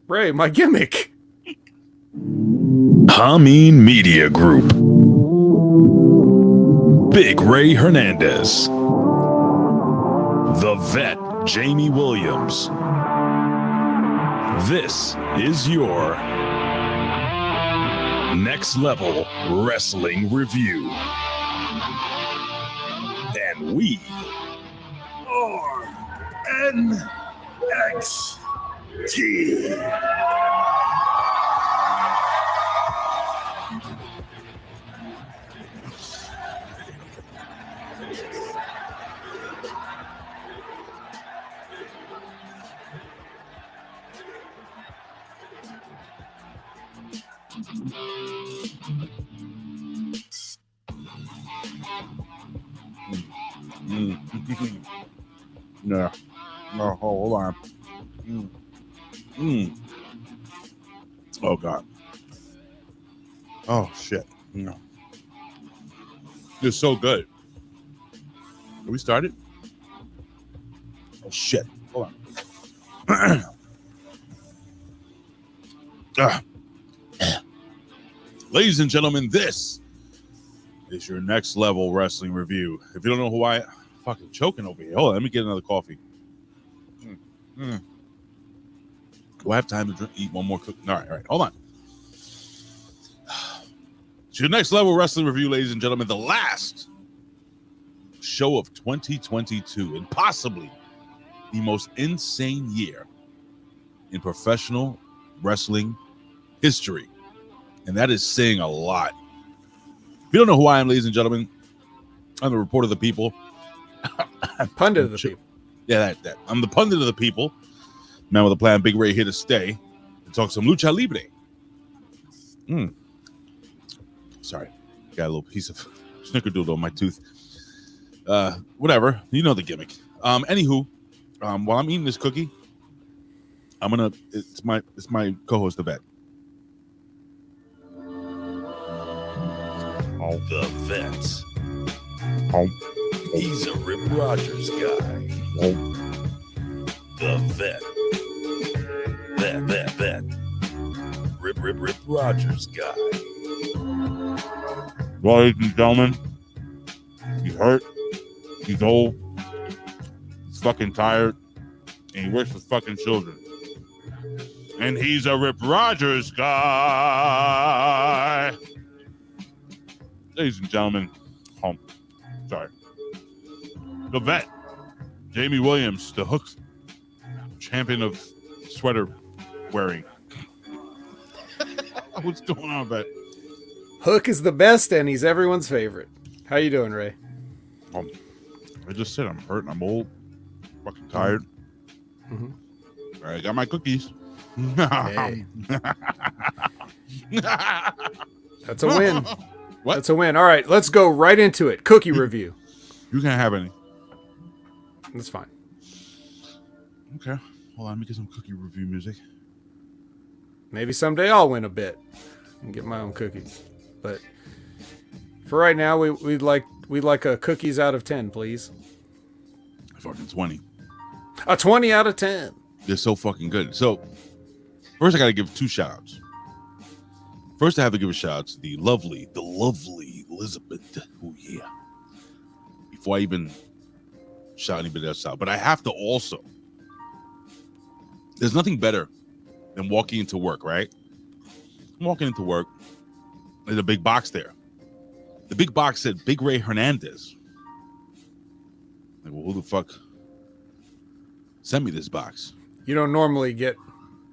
Ray, my gimmick. Hameen Media Group. Big Ray Hernandez. The Vet, Jamie Williams. This is your Next Level Wrestling Review. And we are NXT. No. Oh, hold on. Oh, God. Oh, shit. No. It's so good. Have we started? Oh, shit. Hold on. Ladies and gentlemen, this is your Next Level Wrestling Review. If you don't know who I am, fucking choking over here. Hold on, let me get another coffee. Do I have time to eat one more cookie? All right, hold on. It's your Next Level Wrestling Review, ladies and gentlemen. The last show of 2022 and possibly the most insane year in professional wrestling history. And that is saying a lot. If you don't know who I am, ladies and gentlemen, I'm the reporter of the people. Pundit of the people. Yeah, that. I'm the pundit of the people. Man with a plan, Big Ray here to stay and talk some lucha libre. Sorry, got a little piece of snickerdoodle on my tooth. Whatever, you know the gimmick. Anywho, while I'm eating this cookie, it's my co-host, the Vet. Oh. The Vet. Oh. He's a Rip Rogers guy. Oh. The Vet. Vet. Rip Rogers guy. Well, ladies and gentlemen, he's hurt, he's old, he's fucking tired, and he works with fucking children. And he's a Rip Rogers guy. Ladies and gentlemen, the Vet, Jamie Williams, the Hook champion of sweater wearing. What's going on, Vet? Hook is the best, and he's everyone's favorite. How you doing, Ray? I just said I'm hurt and I'm old, fucking tired. Mm-hmm. All right, I got my cookies. Hey. That's a win. What? That's a win. All right, let's go right into it. Cookie review. You can't have any. That's fine. Okay. Hold on, let me get some cookie review music. Maybe someday I'll win a bit and get my own cookies. But for right now, we'd like a cookies out of 10, please. Fucking 20. A 20 out of 10. They're so fucking good. So first I gotta give two shout outs. First I have to give a shout out to the lovely Elizabeth. Oh yeah. Before I even shout anybody else out. But I have to also, there's nothing better than walking into work, right? I'm walking into work. There's a big box there. The big box said Big Ray Hernandez. Like, well, who the fuck sent me this box? You don't normally get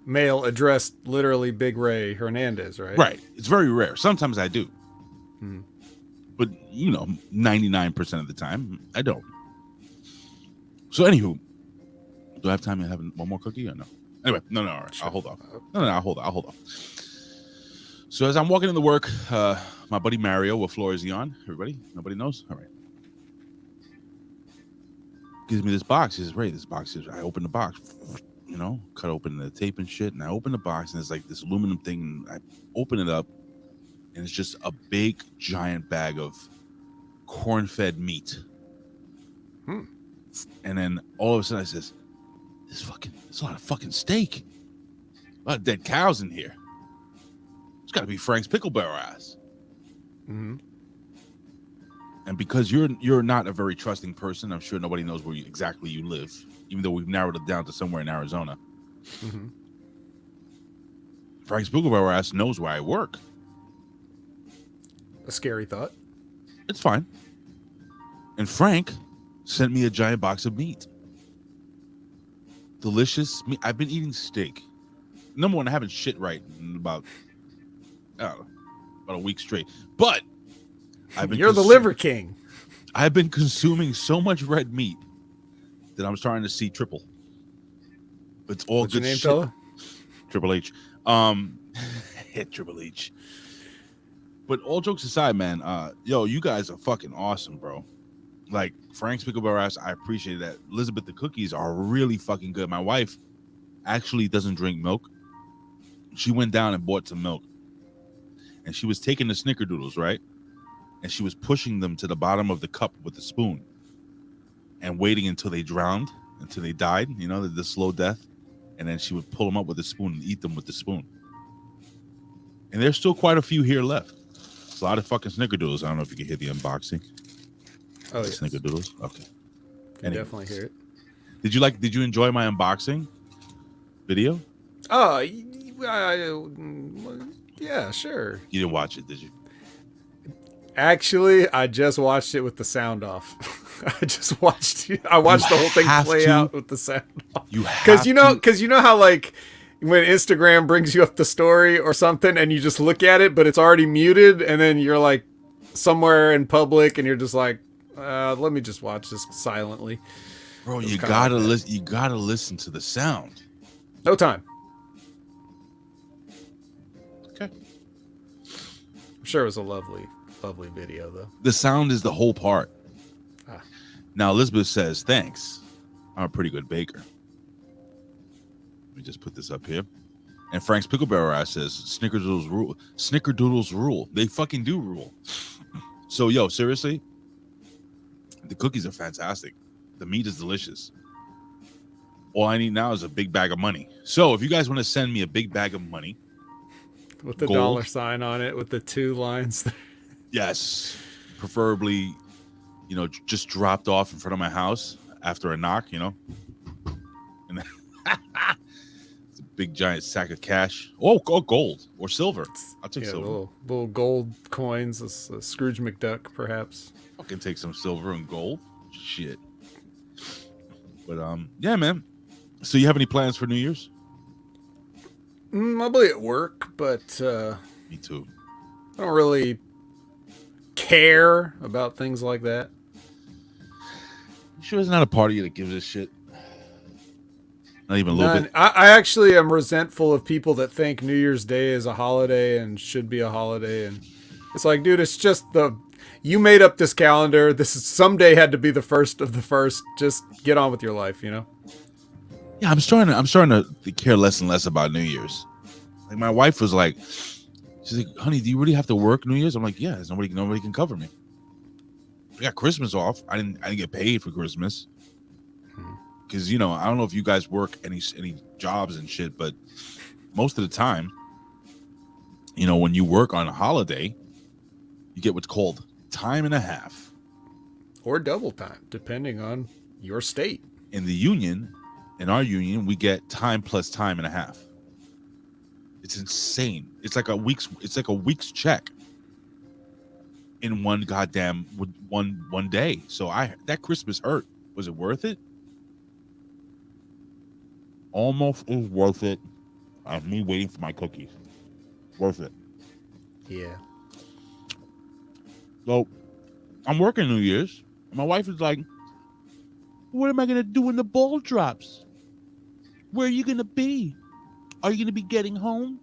mail addressed literally Big Ray Hernandez, right? Right. It's very rare. Sometimes I do. But, 99% of the time, I don't. So, anywho, do I have time to have one more cookie or no? Anyway, no, all right. Sure. I'll hold off. No, I'll hold off. So, as I'm walking into work, my buddy Mario, what floor is he on? Everybody? Nobody knows? All right. Gives me this box. He says, Ray, this box is, I open the box, cut open the tape and shit. And I open the box and it's like this aluminum thing. And I open it up and it's just a big, giant bag of corn-fed meat. And then all of a sudden I says, there's a lot of fucking steak. A lot of dead cows in here. It's got to be Frank's pickle barrel ass. Mm-hmm. And because you're not a very trusting person, I'm sure nobody knows where exactly you live, even though we've narrowed it down to somewhere in Arizona. Mm-hmm. Frank's pickle barrel ass knows where I work. A scary thought. It's fine. And Frank sent me a giant box of meat. Delicious meat. I've been eating steak. Number one, I haven't shit right in about a week straight. But You're the liver king. I've been consuming so much red meat that I'm starting to see triple. It's all What's good your name, shit. fella? Triple H. Triple H. But all jokes aside, man, yo, you guys are fucking awesome, bro. Like Frank's pickle barrel ass, I appreciate that. Elizabeth, the cookies are really fucking good. My wife actually doesn't drink milk. She went down and bought some milk. And she was taking the snickerdoodles, right? And she was pushing them to the bottom of the cup with a spoon and waiting until they drowned, until they died, you know, the slow death. And then she would pull them up with a spoon and eat them with the spoon. And there's still quite a few here left. It's a lot of fucking snickerdoodles. I don't know if you can hear the unboxing. Oh, yes. Snickerdoodles. Okay. Can definitely hear it. Did you enjoy my unboxing video? Oh, yeah, sure. You didn't watch it, did you? Actually, I just watched it with the sound off. I watched the whole thing play out with the sound off. Because you know how like when Instagram brings you up the story or something and you just look at it, but it's already muted, and then you're like somewhere in public and you're just like, let me just watch this silently. Bro, you gotta listen. You gotta listen to the sound. No time. Okay. I'm sure it was a lovely video though. The sound is the whole part. Ah. Now Elizabeth says, "Thanks. I'm a pretty good baker." Let me just put this up here. And Frank's pickle barrel ass says, "Snickerdoodles rule. Snickerdoodles rule. They fucking do rule." So yo, seriously, the cookies are fantastic. The meat is delicious. All I need now is a big bag of money. So if you guys want to send me a big bag of money with the gold $sign on it with the 2 lines. Yes, preferably, you know, just dropped off in front of my house after a knock, you know. And it's a big giant sack of cash. Oh, gold or silver. I'll take silver. Little gold coins, a Scrooge McDuck, perhaps. Fucking take some silver and gold. Shit. But yeah, man. So you have any plans for New Year's? I'll be at work, but Me too. I don't really care about things like that. You sure there's not a part of you that gives a shit? Not even a little bit. I actually am resentful of people that think New Year's Day is a holiday and should be a holiday, and it's like, dude, it's just you made up this calendar. This is someday had to be the first of the first. Just get on with your life, you know. Yeah, I'm starting to care less and less about New Year's. Like my wife was like, she's like, "Honey, do you really have to work New Year's?" I'm like, "Yeah, nobody can cover me. I got Christmas off. I didn't get paid for Christmas because you know I don't know if you guys work any jobs and shit, but most of the time, you know, when you work on a holiday, you get what's called time and a half or double time, depending on your state. In our union, we get time plus time and a half. It's insane. It's like a week's check in one goddamn one day. So that Christmas hurt. Was it worth it? Almost is worth it. Me waiting for my cookies. Worth it. Yeah. So I'm working New Year's. And my wife is like, "What am I gonna do when the ball drops? Where are you gonna be? Are you gonna be getting home?"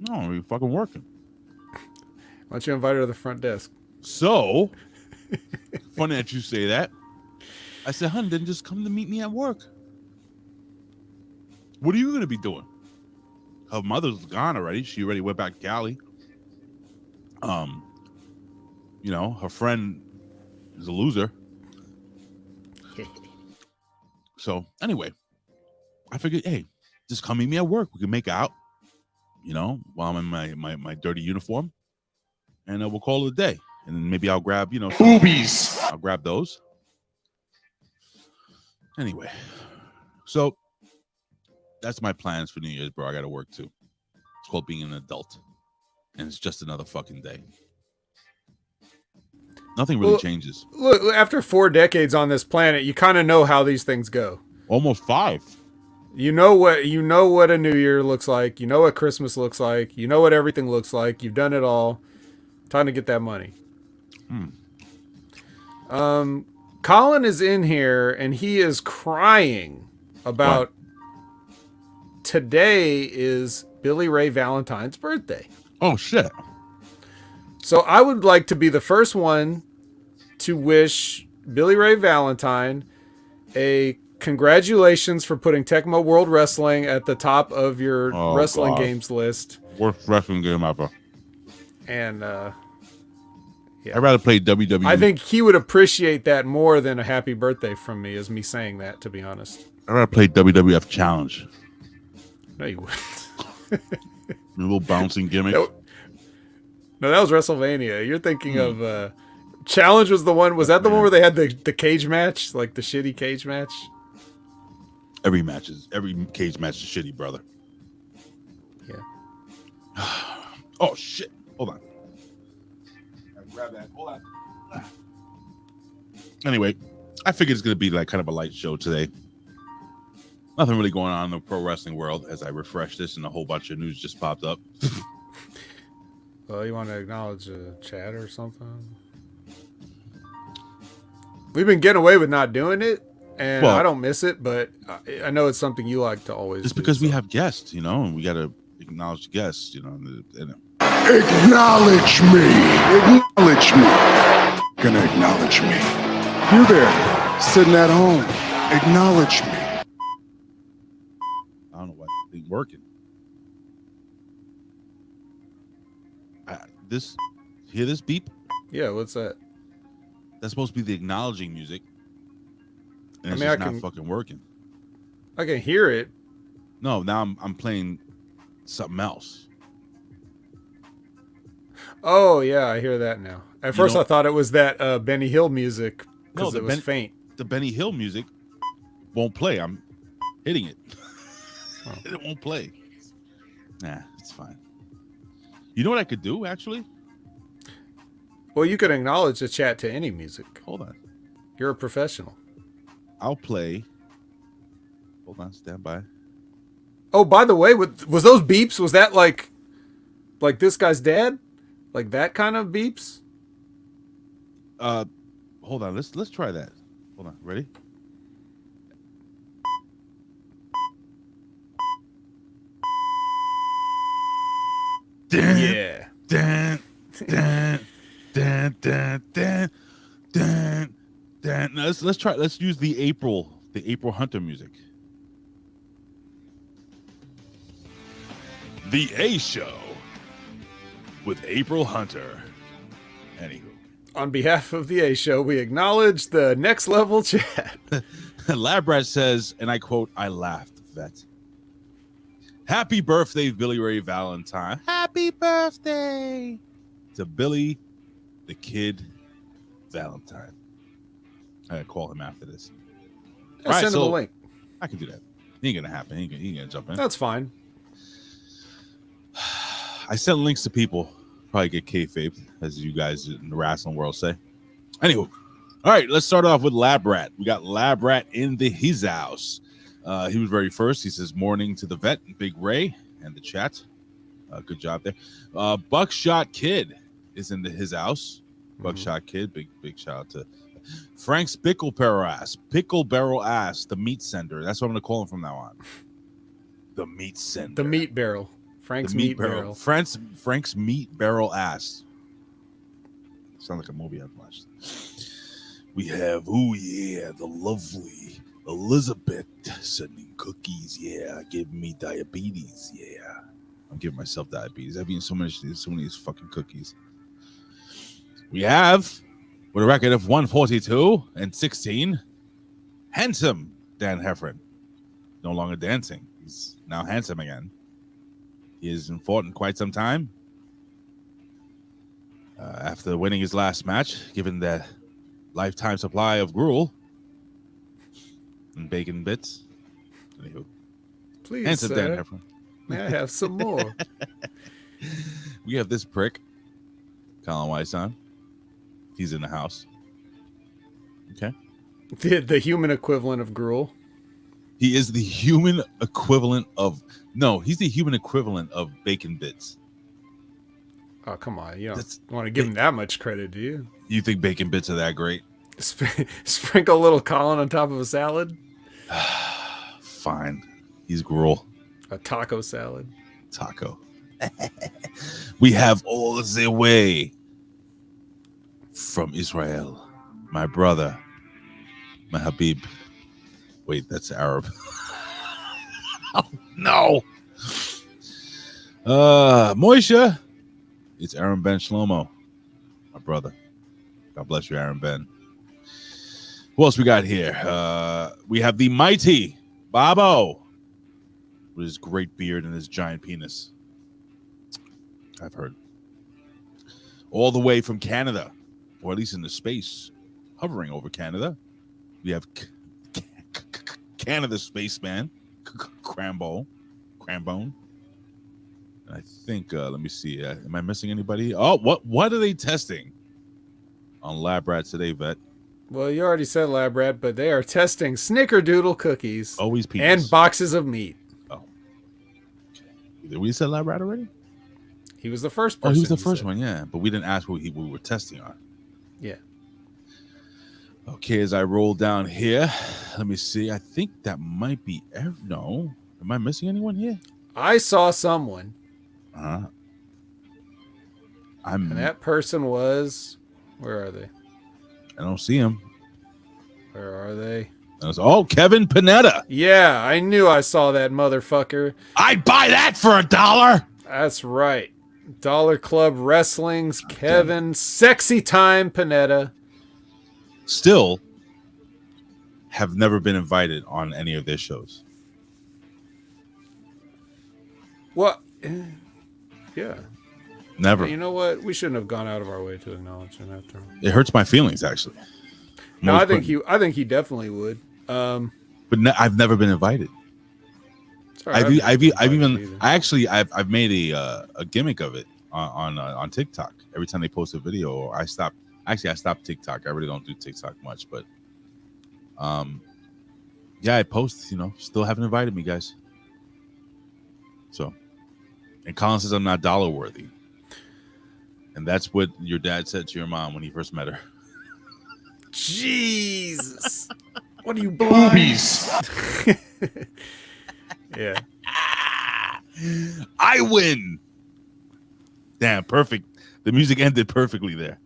No, I'm fucking working. Why don't you invite her to the front desk? So funny that you say that. I said, "Hun, then just come to meet me at work." What are you gonna be doing? Her mother's gone already. She already went back to Cali. You know, her friend is a loser. So anyway, I figured, hey, just come meet me at work. We can make out, while I'm in my dirty uniform, and we'll call it a day. And then maybe I'll grab, boobies. I'll grab those. Anyway, so that's my plans for New Year's, bro. I got to work too. It's called being an adult, and it's just another fucking day. Nothing really changes. Look, after 4 decades on this planet, you kind of know how these things go. Almost 5. You know what a New Year looks like. You know what Christmas looks like. You know what everything looks like. You've done it all. Time to get that money. Colin is in here and he is crying about today is Billy Ray Valentine's birthday. Oh shit. So I would like to be the first one to wish Billy Ray Valentine a congratulations for putting Tecmo World Wrestling at the top of your wrestling games list. Worst wrestling game ever. And I'd rather play WWE. I think he would appreciate that more than a happy birthday from me, as me saying that, to be honest. I'd rather play WWF Challenge. No, you wouldn't. A little bouncing gimmick. No, that was WrestleMania. You're thinking of Challenge was the one. Was that the one where they had the cage match? Like the shitty cage match? Every cage match is shitty, brother. Yeah. Oh, shit. Hold on. Grab that. Hold on. Anyway, I figured it's going to be like kind of a light show today. Nothing really going on in the pro wrestling world as I refresh this and a whole bunch of news just popped up. Well, you want to acknowledge a chat or something? We've been getting away with not doing it, and I don't miss it, but I know it's something you like to always just do. Because we have guests, and we got to acknowledge guests, Acknowledge me. Acknowledge me. Gonna acknowledge me. You there, sitting at home. Acknowledge me. I don't know why it ain't working. Hear this beep? Yeah, what's that? That's supposed to be the acknowledging music. And it's just not fucking working. I can hear it. No, now I'm playing something else. Oh, yeah, I hear that now. At first I thought it was that Benny Hill music because it was faint. The Benny Hill music won't play. I'm hitting it. Oh. It won't play. Nah, it's fine. You know what I could do, actually? Well, you could acknowledge the chat to any music. Hold on. You're a professional. I'll play. Hold on, stand by. Oh, by the way, was those beeps? Was that like this guy's dad? Like that kind of beeps? Hold on. Let's try that. Hold on. Ready? Yeah. Dan. Now let's try. Let's use the April Hunter music. The A Show with April Hunter. Anywho, on behalf of the A Show, we acknowledge the next level chat. Labrat says, and I quote, "I laughed, vet. Happy birthday, Billy Ray Valentine. Happy birthday to Billy the Kid Valentine." I gotta call him after this. Send him a link. I can do that. He ain't gonna happen. He ain't gonna jump in. That's fine. I sent links to people. Probably get kayfabe, as you guys in the wrestling world say. Anywho, all right, let's start off with Labrat. We got Labrat in his house. He was very first. He says, "Morning to the vet, Big Ray, and the chat." Good job there. Buckshot Kid is in his house. Buckshot Kid, big shout out to Frank's Pickle Barrel Ass, the meat sender. That's what I'm gonna call him from now on. The meat sender. The meat barrel. Frank's meat barrel. Frank's meat barrel ass. Sounds like a movie I've watched. We have, the lovely Elizabeth sending cookies. Yeah, giving me diabetes. Yeah, I'm giving myself diabetes. I've eaten so many of these fucking cookies. We have, with a record of 142 and 16, handsome Dan Heffron. No longer dancing. He's now handsome again. He hasn't fought in quite some time. After winning his last match, given the lifetime supply of gruel and bacon bits. Anywho. Please, handsome Dan sir, Heffron. may I have some more? We have this prick, Colin Wyson. He's in the house. Okay. The human equivalent of gruel. He is the human equivalent of... No, he's the human equivalent of bacon bits. Oh, come on. You don't want to give him that much credit, do you? You think bacon bits are that great? Sprinkle a little Colin on top of a salad? Fine. He's gruel. A taco salad. Taco. We have all the way from Israel. My brother. My Habib. Wait, that's Arab. Oh, no. Moisha. It's Aaron Ben Shlomo. My brother. God bless you, Aaron Ben. Who else we got here? We have the mighty Bobo with his great beard and his giant penis. I've heard. All the way from Canada, or at least in the space, hovering over Canada, we have Canada Spaceman, Crambone. I think, let me see. Am I missing anybody? Oh, what are they testing on Lab Rat today, Vet? Well, you already said Lab Rat, but they are testing Snickerdoodle cookies. Always penis. And boxes of meat. Oh. Okay. Did we say Lab Rat already? He was the first person. Oh, he was the first one, yeah. But we didn't ask what we were testing on. Yeah. Okay, as I roll down here, let me see. I think that might be... No. Am I missing anyone here? I saw someone. And that person was... Where are they? I don't see him. Where are they? Oh, Kevin Panetta. Yeah, I knew I saw that motherfucker. I'd buy that for $1. That's right. Dollar Club Wrestling's Kevin Sexy Time Panetta. Still have never been invited on any of their shows. What? Yeah. Never. You know what? We shouldn't have gone out of our way to acknowledge him after all. It hurts my feelings, actually. No, I think he definitely would. But I've never been invited. I've made a gimmick of it on TikTok. Every time they post a video, I stopped TikTok. I really don't do TikTok much, but I post. Still haven't invited me, guys. So, and Colin says I'm not dollar worthy, and that's what your dad said to your mom when he first met her. Jesus, what are you, blind? Yeah. I win. Damn, perfect. The music ended perfectly there.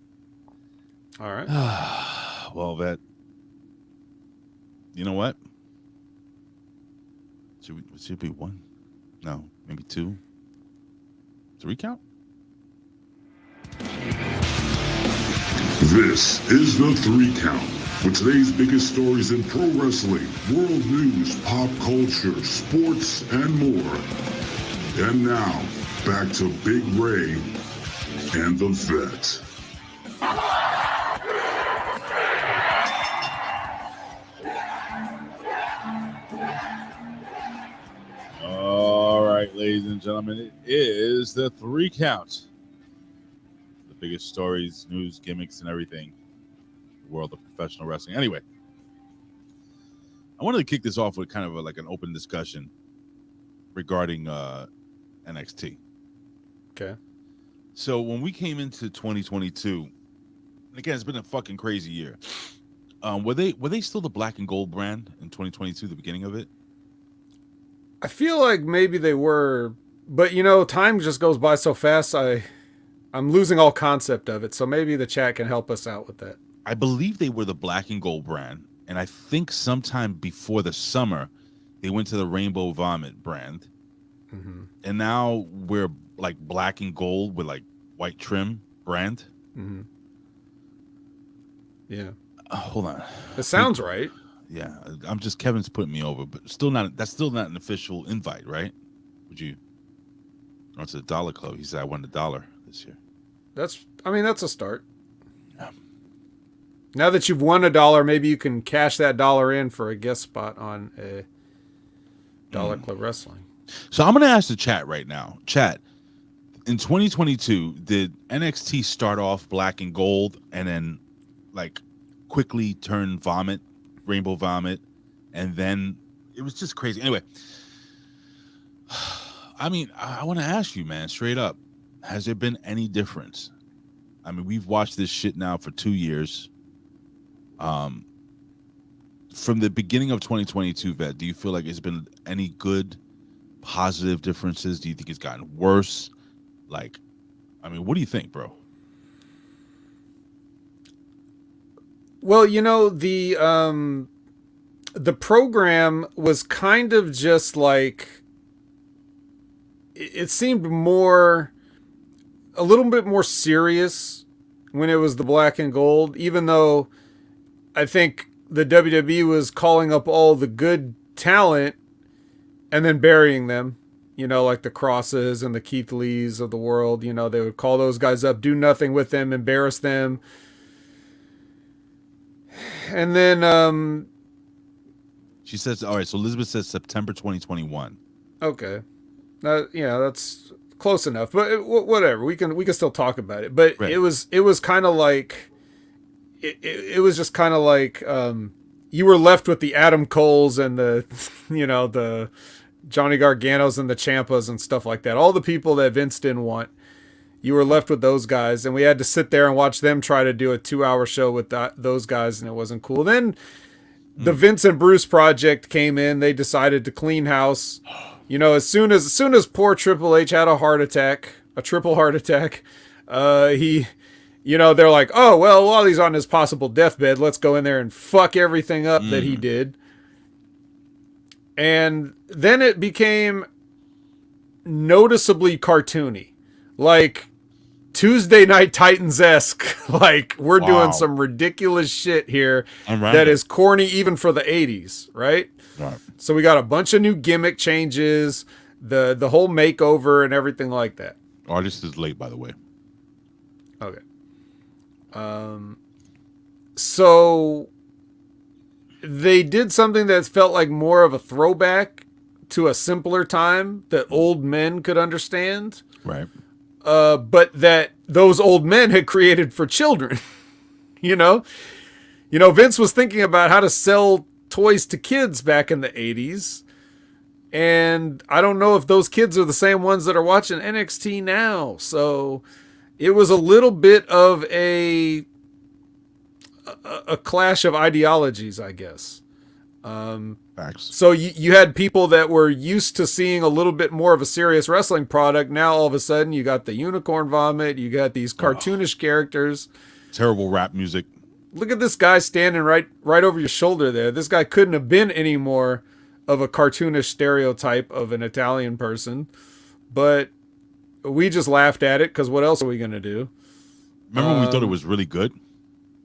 All right. Well, you know what? Should be one? No, maybe 2. 3 count? This is the 3 count. With today's biggest stories in pro wrestling, world news, pop culture, sports, and more. And now, back to Big Ray and the Vet. All right, ladies and gentlemen, it is the 3 count. The biggest stories, news, gimmicks, and everything. World of professional wrestling. Anyway, I wanted to kick this off with kind of like an open discussion regarding NXT. Okay. So when we came into 2022, and again, it's been a fucking crazy year. Were they still the black and gold brand in 2022, the beginning of it? I feel like maybe they were, but time just goes by so fast. I'm losing all concept of it. So maybe the chat can help us out with that. I believe they were the black and gold brand, and I think sometime before the summer, they went to the Rainbow Vomit brand, and now we're like black and gold with like white trim brand. Yeah. Hold on. It sounds right. Yeah, Kevin's putting me over, but still not. That's still not an official invite, right? Would you? Or to the Dollar Club. He said I won $1 this year. That's a start. Yeah. Now that you've won $1, maybe you can cash that $1 in for a guest spot on a Dollar Club Wrestling. So I'm going to ask the chat right now. Chat, in 2022, did NXT start off black and gold and then like quickly turn rainbow vomit, and then it was just crazy. Anyway, I mean, I want to ask you, man, straight up, has there been any difference? I mean, we've watched this shit now for 2 years. From the beginning of 2022, Vet, do you feel like it's been any good, positive differences? Do you think it's gotten worse? Like, I mean, what do you think, bro? Well, the program was kind of just like, it seemed a little bit more serious when it was the black and gold, even though I think the WWE was calling up all the good talent and then burying them, like the Crosses and the Keith Lees of the world. They would call those guys up, do nothing with them, embarrass them. And then she says, all right, so Elizabeth says September 2021. Okay. That's close enough, but whatever. We can still talk about it. But right. It was kind of like it was just kind of like you were left with the Adam Coles and the the Johnny Garganos and the Ciampas and stuff like that. All the people that Vince didn't want. You were left with those guys, and we had to sit there and watch them try to do a 2-hour show with those guys, and it wasn't cool. Then the Vince and Bruce project came in. They decided to clean house. As soon as poor Triple H had a triple heart attack, they're like, oh, well, while he's on his possible deathbed, let's go in there and fuck everything up that he did. And then it became noticeably cartoony. Like Tuesday Night Titans-esque. Like, we're doing some ridiculous shit here that is corny even for the 80s, right? Right. So we got a bunch of new gimmick changes, the whole makeover and everything like that. Artist is late, by the way. Okay. So they did something that felt like more of a throwback to a simpler time that old men could understand. Right. But that those old men had created for children. Vince was thinking about how to sell toys to kids back in the 80s. And I don't know if those kids are the same ones that are watching NXT now. So it was a little bit of a clash of ideologies, I guess. Facts. So you had people that were used to seeing a little bit more of a serious wrestling product. Now all of a sudden you got the unicorn vomit. You got these cartoonish characters. Terrible rap music. Look at this guy standing right over your shoulder there. This guy couldn't have been any more of a cartoonish stereotype of an Italian person. But we just laughed at it because what else are we going to do? Remember when we thought it was really good?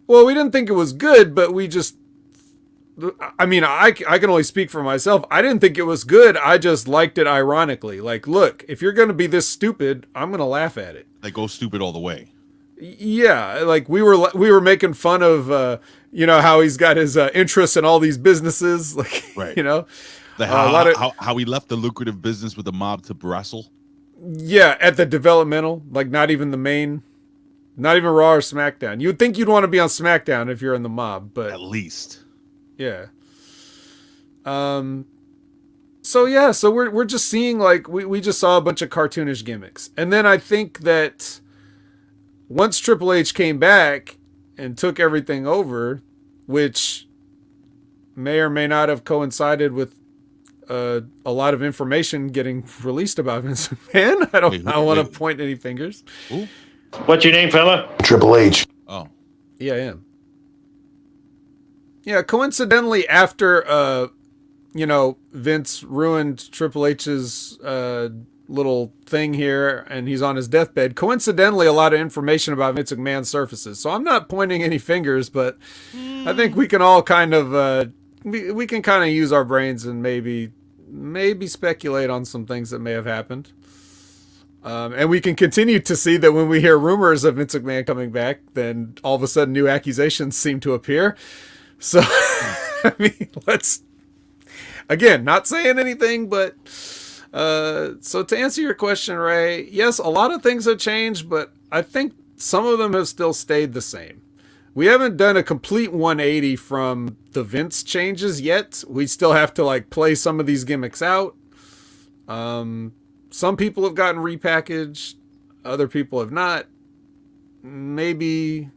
Well, we didn't think it was good, but we just... I mean, I can only speak for myself. I didn't think it was good. I just liked it ironically. Like, look, if you're going to be this stupid, I'm going to laugh at it. Like, go stupid all the way. Yeah, like we were making fun of how he's got his interests in all these businesses, like right. How he left the lucrative business with the mob to wrestle. Yeah, at the developmental, like not even Raw or SmackDown. You would think you'd want to be on SmackDown if you're in the mob, but at least, yeah. So we're just seeing like we just saw a bunch of cartoonish gimmicks, and then I think that. Once Triple H came back and took everything over, which may or may not have coincided with a lot of information getting released about Vince McMahon. I don't want to point any fingers. Ooh. What's your name, fella? Triple H. Oh. Yeah, I am. Yeah, coincidentally, after Vince ruined Triple H's little thing here and he's on his deathbed, coincidentally a lot of information about Vince McMahon surfaces. So I'm not pointing any fingers, but I think we can all kind of we can kind of use our brains and maybe speculate on some things that may have happened. And we can continue to see that when we hear rumors of Vince McMahon coming back, then all of a sudden new accusations seem to appear. So, I mean, let's, again, not saying anything, but so to answer your question, Ray, yes, a lot of things have changed, but I think some of them have still stayed the same. We haven't done a complete 180 from the Vince changes yet. We still have to like play some of these gimmicks out. Some people have gotten repackaged, other people have not. Maybe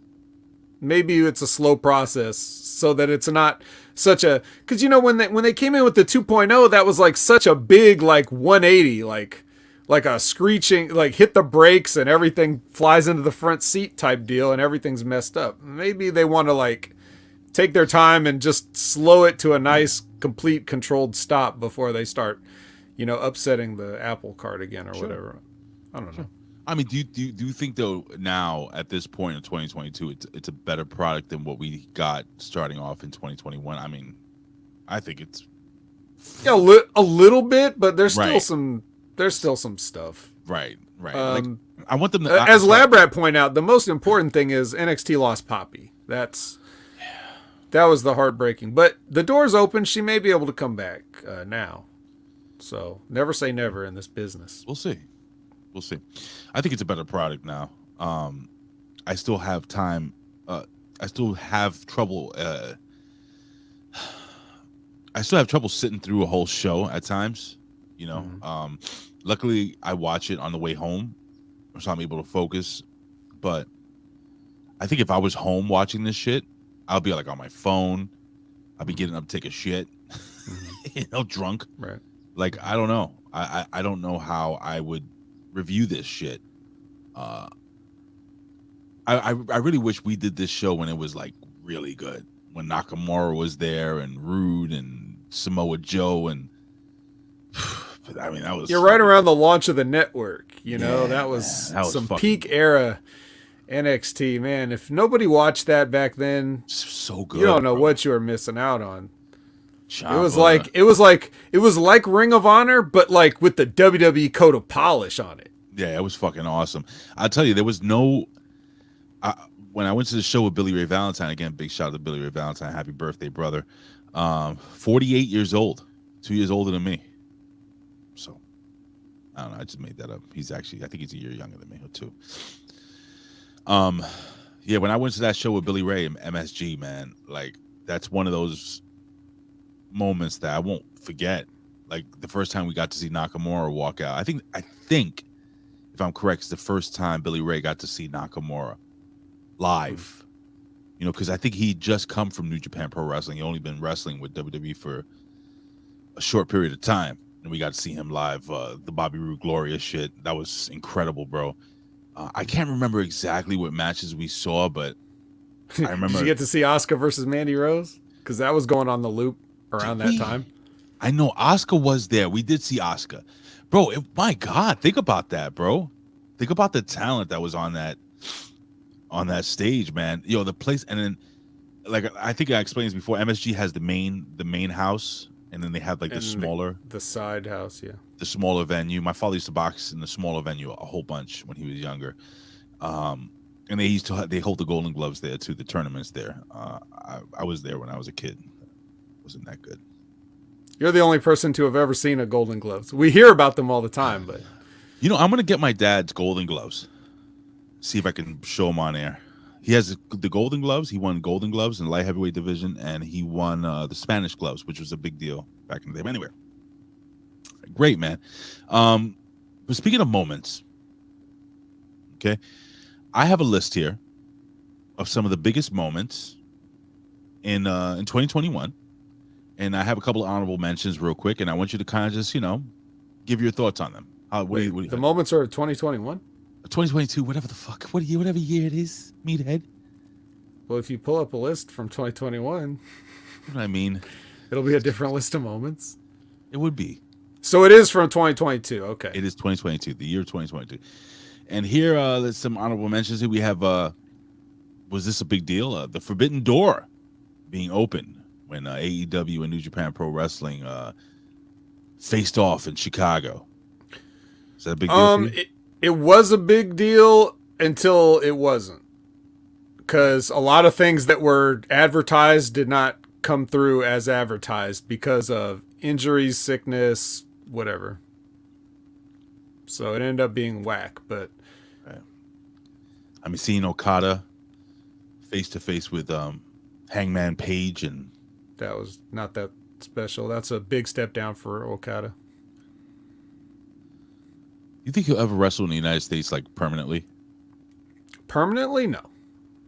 it's a slow process so that it's not such a, because you know when they came in with the 2.0, that was like such a big like 180, like a screeching, like hit the brakes and everything flies into the front seat type deal and everything's messed up. Maybe they want to like take their time and just slow it to a nice complete controlled stop before they start, you know, upsetting the apple cart again or whatever. I don't know. I mean, do you think though now at this point in 2022 it's a better product than what we got starting off in 2021? I mean, I think it's a little bit, but there's still some stuff. Right. Like, I want them to, as Lab Rat point out, the most important thing is NXT lost Poppy. That was the heartbreaking. But the door's open. She may be able to come back now. So never say never in this business. We'll see. I think it's a better product now. I still have time. I still have trouble. I still have trouble sitting through a whole show at times. You know. Mm-hmm. Luckily, I watch it on the way home, so I'm able to focus. But I think if I was home watching this shit, I'll be like on my phone. I'll be getting up to take a shit, you know, drunk. Right. Like, I don't know. I don't know how I would review this shit. I really wish we did this show when it was like really good. When Nakamura was there and Rude and Samoa Joe and I mean that was right around the launch of the network. You know, that was some peak era NXT, man. If nobody watched that back then, so good. You don't know what you were missing out on. Jabba. It was like Ring of Honor, but like with the WWE coat of polish on it. Yeah, it was fucking awesome. I'll tell you, there was no. When I went to the show with Billy Ray Valentine, again, big shout out to Billy Ray Valentine, happy birthday, brother. 48 years old, 2 years older than me. So I don't know. I just made that up. He's actually, I think he's a year younger than me or two. Yeah, when I went to that show with Billy Ray and MSG, man, like that's one of those moments that I won't forget. Like the first time we got to see Nakamura walk out. I think if I'm correct, it's the first time Billy Ray got to see Nakamura live. You know, because I think he'd just come from New Japan Pro Wrestling. He'd only been wrestling with WWE for a short period of time. And we got to see him live, the Bobby Roode Gloria shit. That was incredible, bro. I can't remember exactly what matches we saw, but I remember. Did you get to see Asuka versus Mandy Rose? Because that was going on the loop around that time. I know Asuka was there. We did see Asuka. Bro, my God, think about that, bro. Think about the talent that was on that stage, man. You know, the place, and then like I think I explained this before, MSG has the main house, and then they have like the side house, yeah. The smaller venue. My father used to box in the smaller venue a whole bunch when he was younger. And they hold the Golden Gloves there too, the tournaments there. I was there when I was a kid. Wasn't that good. You're the only person to have ever seen a Golden Gloves. We hear about them all the time, but you know, I'm gonna get my dad's Golden Gloves. See if I can show him on air. He has the Golden Gloves. He won Golden Gloves in the light heavyweight division, and he won the Spanish gloves, which was a big deal back in the day. But anyway, great, man. But speaking of moments, okay, I have a list here of some of the biggest moments in 2021, and I have a couple of honorable mentions real quick, and I want you to kind of just, you know, give your thoughts on them. The moments are 2021? 2022, whatever the fuck, whatever year it is, meathead. Well, if you pull up a list from 2021, what do I mean? It'll be a different list of moments. It would be. So it is from 2022. Okay. It is 2022, the year 2022. And here, there's some honorable mentions. Here we have, was this a big deal? The Forbidden Door being open when AEW and New Japan Pro Wrestling faced off in Chicago? Is that a big deal for you? It was a big deal until it wasn't. Because a lot of things that were advertised did not come through as advertised because of injuries, sickness, whatever. So it ended up being whack, but... I mean, seeing Okada face-to-face with Hangman Page, and... That was not that special. That's a big step down for Okada. You think he'll ever wrestle in the United States, like, permanently? Permanently? No.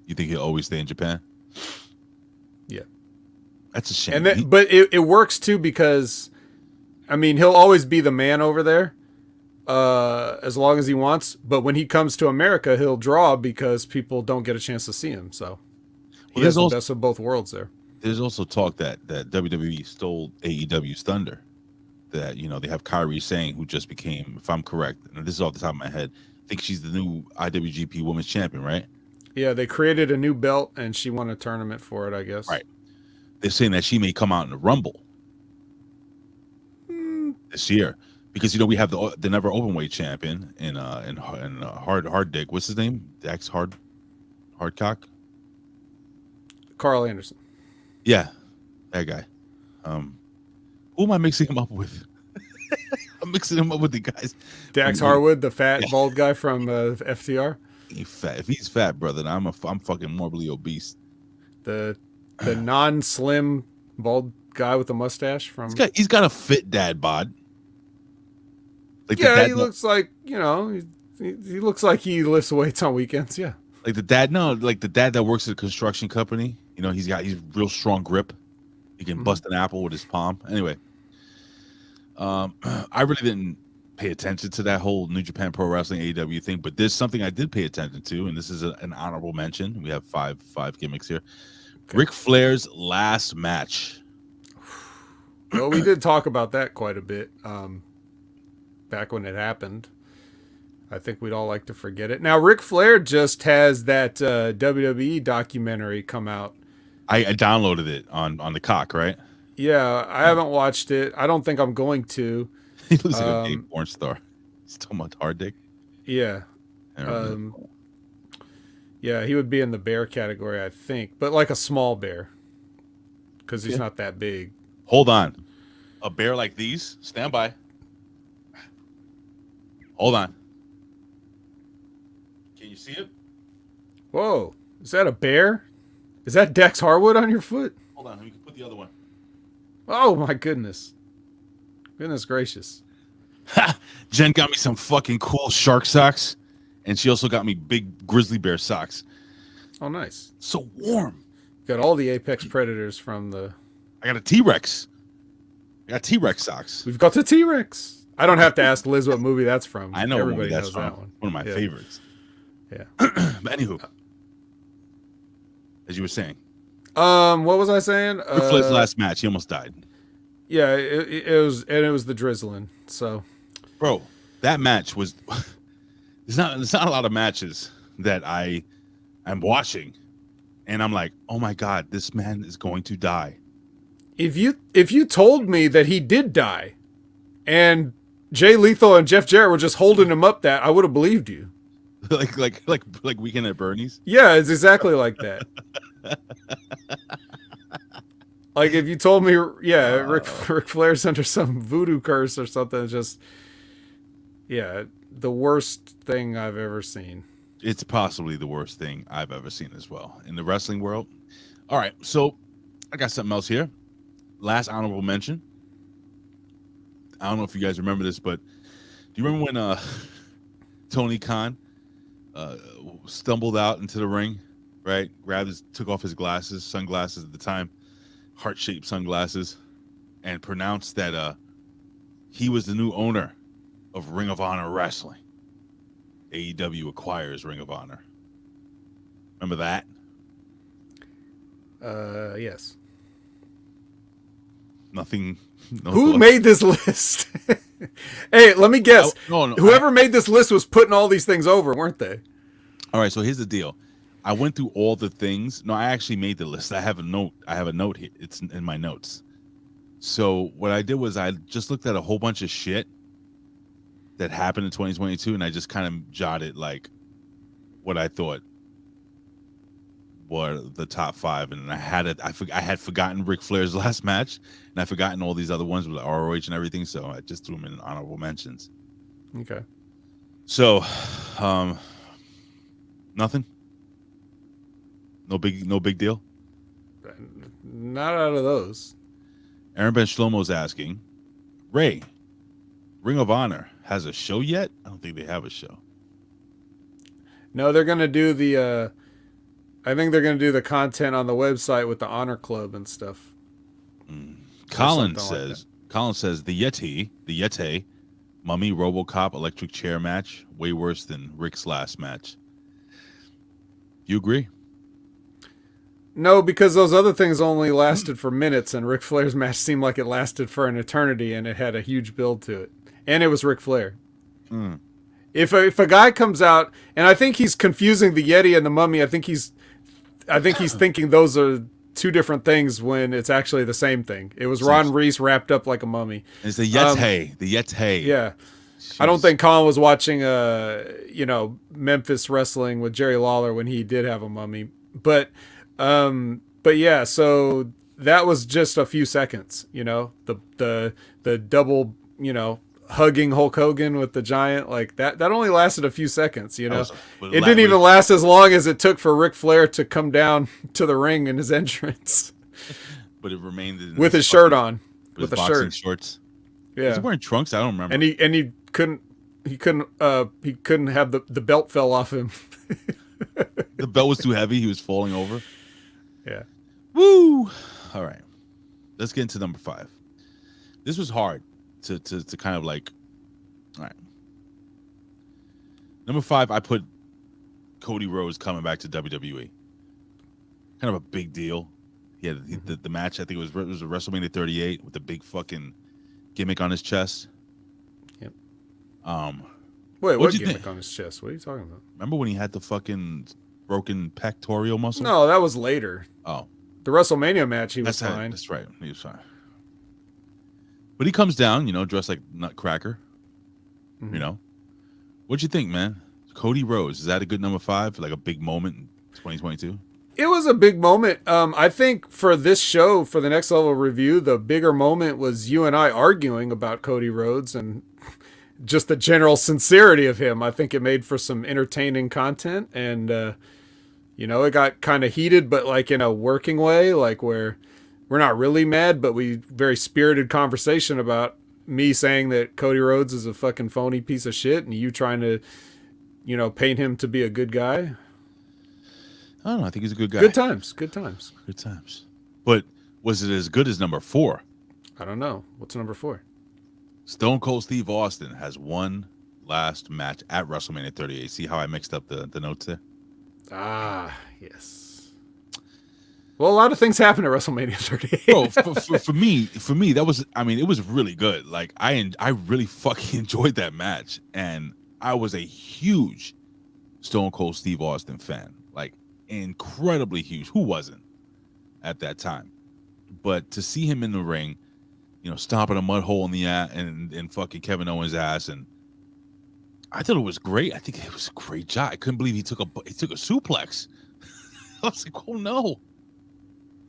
You think he'll always stay in Japan? Yeah. That's a shame. And then, but it works, too, because, I mean, he'll always be the man over there as long as he wants. But when he comes to America, he'll draw because people don't get a chance to see him. So he has the best of both worlds there. There's also talk that WWE stole AEW's thunder. That, you know, they have Kyrie Sane, who just became, if I'm correct, and this is off the top of my head, I think she's the new IWGP Women's Champion, right? Yeah, they created a new belt, and she won a tournament for it, I guess. Right. They're saying that she may come out in the Rumble this year because, you know, we have the never openweight champion in hard dick. What's his name? Dax Hardcock. Carl Anderson. Yeah, that guy. Who am I mixing him up with? I'm mixing him up with the guys. Dax Harwood, the fat bald guy from FTR. He's fat. If he's fat, brother, then I'm fucking morbidly obese. The non-slim bald guy with the mustache from. He's got a fit dad bod. Like yeah, he looks like, you know, he looks like he lifts weights on weekends. Yeah. Like the dad that works at a construction company. You know, he's real strong grip. He can bust an apple with his palm. Anyway, I really didn't pay attention to that whole New Japan Pro Wrestling AEW thing, but there's something I did pay attention to, and this is an honorable mention. We have five gimmicks here. Okay. Ric Flair's last match. Well, we did talk about that quite a bit back when it happened. I think we'd all like to forget it. Now, Ric Flair just has that WWE documentary come out. I downloaded it on the cock, right? Yeah, I haven't watched it. I don't think I'm going to. He looks like a gay porn star. He's talking about hard dick. Yeah. Yeah, he would be in the bear category, I think. But like a small bear. Because he's not that big. Hold on. A bear like these? Stand by. Hold on. Can you see it? Whoa. Is that a bear? Is that Dex Harwood on your foot? Hold on. Let me put the other one. Oh, my goodness. Goodness gracious. Jen got me some fucking cool shark socks. And she also got me big grizzly bear socks. Oh, nice. So warm. Got all the Apex Predators from the... I got a T-Rex. I got T-Rex socks. We've got the T-Rex. I don't have to ask Liz what movie that's from. I know everybody that's knows from. That one. One of my favorites. Yeah. But anywho, as you were saying. What was I saying? Ric Flair's last match. He almost died. Yeah, it was the drizzling. So, bro, that match was. There's not a lot of matches that I'm watching, and I'm like, oh my god, this man is going to die. If you told me that he did die, and Jay Lethal and Jeff Jarrett were just holding him up, that I would have believed you. like Weekend at Bernie's. Yeah, it's exactly like that. Like if you told me, yeah, Ric Flair's under some voodoo curse or something, it's just, yeah, the worst thing I've ever seen. It's possibly the worst thing I've ever seen as well in the wrestling world. All right, so I got something else here. Last honorable mention. I don't know if you guys remember this, but do you remember when Tony Khan stumbled out into the ring, right? Took off his sunglasses at the time, heart-shaped sunglasses, and pronounced that he was the new owner of Ring of Honor Wrestling. AEW acquires Ring of Honor. Remember that? Yes. Nothing. No Who made this list? Hey, let me guess. No, whoever made this list was putting all these things over, weren't they? All right, so here's the deal. I went through all the things. No, I actually made the list. I have a note. Here. It's in my notes. So what I did was I just looked at a whole bunch of shit that happened in 2022, and I just kind of jotted like what I thought were the top 5, and I had forgotten Ric Flair's last match, and I forgotten all these other ones with ROH and everything. So I just threw them in honorable mentions. Okay. So, nothing. No big deal. Not out of those. Aaron Ben Shlomo's asking, Ray, Ring of Honor has a show yet? I don't think they have a show. No, they're gonna do the. I think they're gonna do the content on the website with the Honor Club and stuff. Colin says the Yeti, Mummy RoboCop electric chair match way worse than Rick's last match. You agree? No, because those other things only lasted for minutes, and Ric Flair's match seemed like it lasted for an eternity, and it had a huge build to it. And it was Ric Flair. If a guy comes out, and I think he's confusing the Yeti and the Mummy, I think he's thinking those are two different things when it's actually the same thing. It was Ron Reese wrapped up like a mummy. It's the Yeti. Yeah. Jeez. I don't think Colin was watching Memphis wrestling with Jerry Lawler when he did have a mummy. But yeah, so that was just a few seconds, the double, hugging Hulk Hogan with the Giant, like that only lasted a few seconds, it didn't even last as long as it took for Ric Flair to come down to the ring in his entrance. But it remained with his shirt on, with the shirt, shorts. Yeah. Was he wearing trunks? I don't remember. And he couldn't have the belt fell off him. The belt was too heavy. He was falling over. Yeah. Woo! All right. Let's get into number 5. This was hard to kind of like. All right. Number 5, I put Cody Rhodes coming back to WWE. Kind of a big deal. He had the match. I think it was a WrestleMania 38 with the big fucking gimmick on his chest. Yep. what Wait, what gimmick on his chest? What are you talking about? Remember when he had the fucking broken pectoral muscle? No, that was later. Oh. The WrestleMania match, he was fine. That's right. He was fine. But he comes down, dressed like Nutcracker. Mm-hmm. What'd you think, man? Cody Rhodes, is that a good number 5? Like a big moment in 2022? It was a big moment. I think for this show, for the Next Level review, the bigger moment was you and I arguing about Cody Rhodes and just the general sincerity of him. I think it made for some entertaining content, and it got kind of heated, but like in a working way, like where we're not really mad, but we very spirited conversation about me saying that Cody Rhodes is a fucking phony piece of shit, and you trying to, paint him to be a good guy. I don't know. I think he's a good guy. Good times. But was it as good as number 4? I don't know. What's number 4? Stone Cold Steve Austin has one last match at WrestleMania 38. See how I mixed up the notes there? Ah, yes. Well, a lot of things happened at WrestleMania 38. Bro, for me, that was, it was really good. Like I really fucking enjoyed that match, and I was a huge Stone Cold Steve Austin fan. Like incredibly huge. Who wasn't at that time? But to see him in the ring, stomping a mud hole in the and fucking Kevin Owens' ass, and I thought it was great. I think it was a great job. I couldn't believe he took a suplex. I was like, oh no.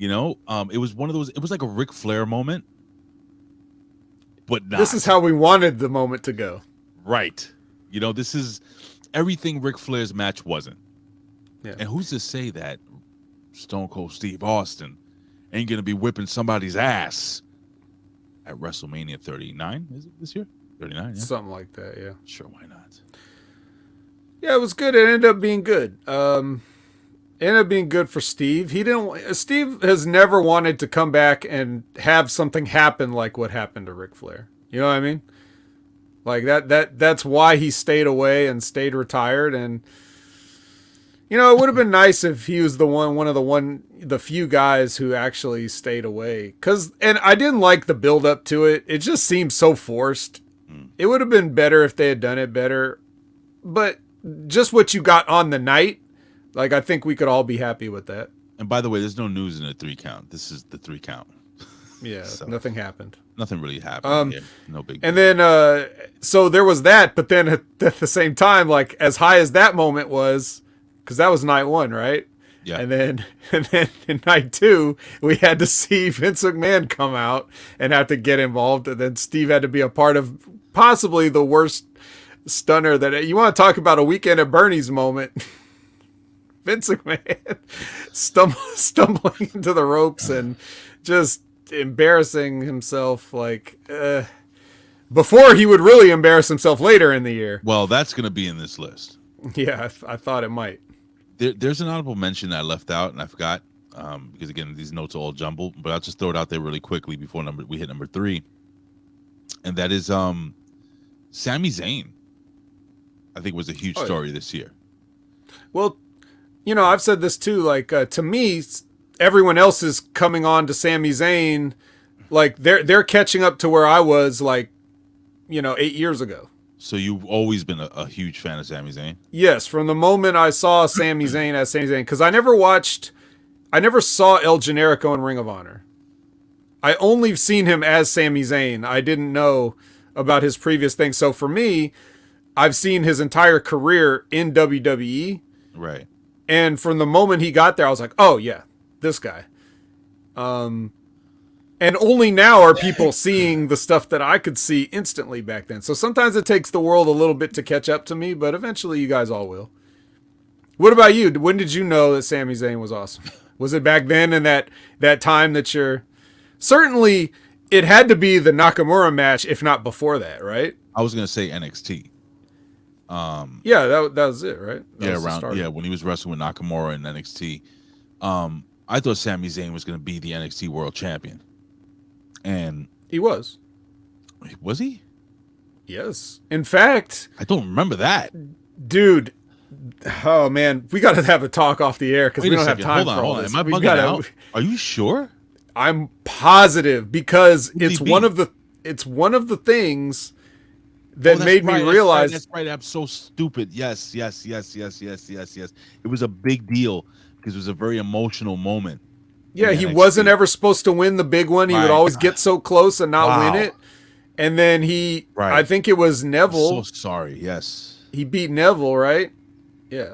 It was one of those. It was like a Ric Flair moment, but not. This is how we wanted the moment to go. Right. This is everything Ric Flair's match wasn't. Yeah. And who's to say that Stone Cold Steve Austin ain't gonna be whipping somebody's ass at WrestleMania 39? Is it this year? 39, yeah? Something like that, yeah. Sure, why not? Yeah, it was good. It ended up being good. Ended up being good for Steve. Steve has never wanted to come back and have something happen like what happened to Ric Flair. You know what I mean? Like that's why he stayed away and stayed retired. And it would have been nice if he was the few guys who actually stayed away. And I didn't like the build up to it. It just seemed so forced. It would have been better if they had done it better. But just what you got on the night Like, I think we could all be happy with that. And by the way, there's no news in the 3 count. This is the 3 count. Yeah, So, nothing happened. Nothing really happened here. No big deal. And then, so there was that, but then at the same time, like, as high as that moment was, because that was night 1, right? Yeah. And then in night 2, we had to see Vince McMahon come out and have to get involved. And then Steve had to be a part of possibly the worst stunner that you want to talk about a Weekend at Bernie's moment. Vince McMahon stumbling into the ropes and just embarrassing himself like before he would really embarrass himself later in the year. Well, that's going to be in this list. Yeah, I thought it might. There's an honorable mention that I left out and I forgot because, again, these notes are all jumbled, but I'll just throw it out there really quickly before we hit number 3. And that is Sami Zayn, I think, was a huge story this year. Well, you know, I've said this too, like to me, everyone else is coming on to Sami Zayn, like they're catching up to where I was, like, 8 years ago. So you've always been a huge fan of Sami Zayn? Yes, from the moment I saw Sami Zayn as Sami Zayn, because I never saw El Generico in Ring of Honor. I only seen him as Sami Zayn. I didn't know about his previous things. So for me, I've seen his entire career in WWE. Right. And from the moment he got there, I was like, oh yeah, this guy. And only now are people seeing the stuff that I could see instantly back then. So sometimes it takes the world a little bit to catch up to me, but eventually you guys all will. What about you? When did you know that Sami Zayn was awesome? Was it back then in that time that you're... Certainly, it had to be the Nakamura match, if not before that, right? I was going to say NXT. Yeah, that was it, right? When he was wrestling with Nakamura in NXT. I thought Sami Zayn was going to be the NXT World Champion. And he was. Was he? Yes. In fact, I don't remember that. Dude, oh man, we got to have a talk off the air because we don't have time for all this. Am I bugging out? Are you sure? I'm positive because it's one of the things that made me realize. That's right. I'm so stupid. Yes. It was a big deal because it was a very emotional moment. Yeah, he wasn't ever supposed to win the big one. He would always get so close and not win it. And then I think it was Neville. I'm so sorry. Yes. He beat Neville, right? Yeah.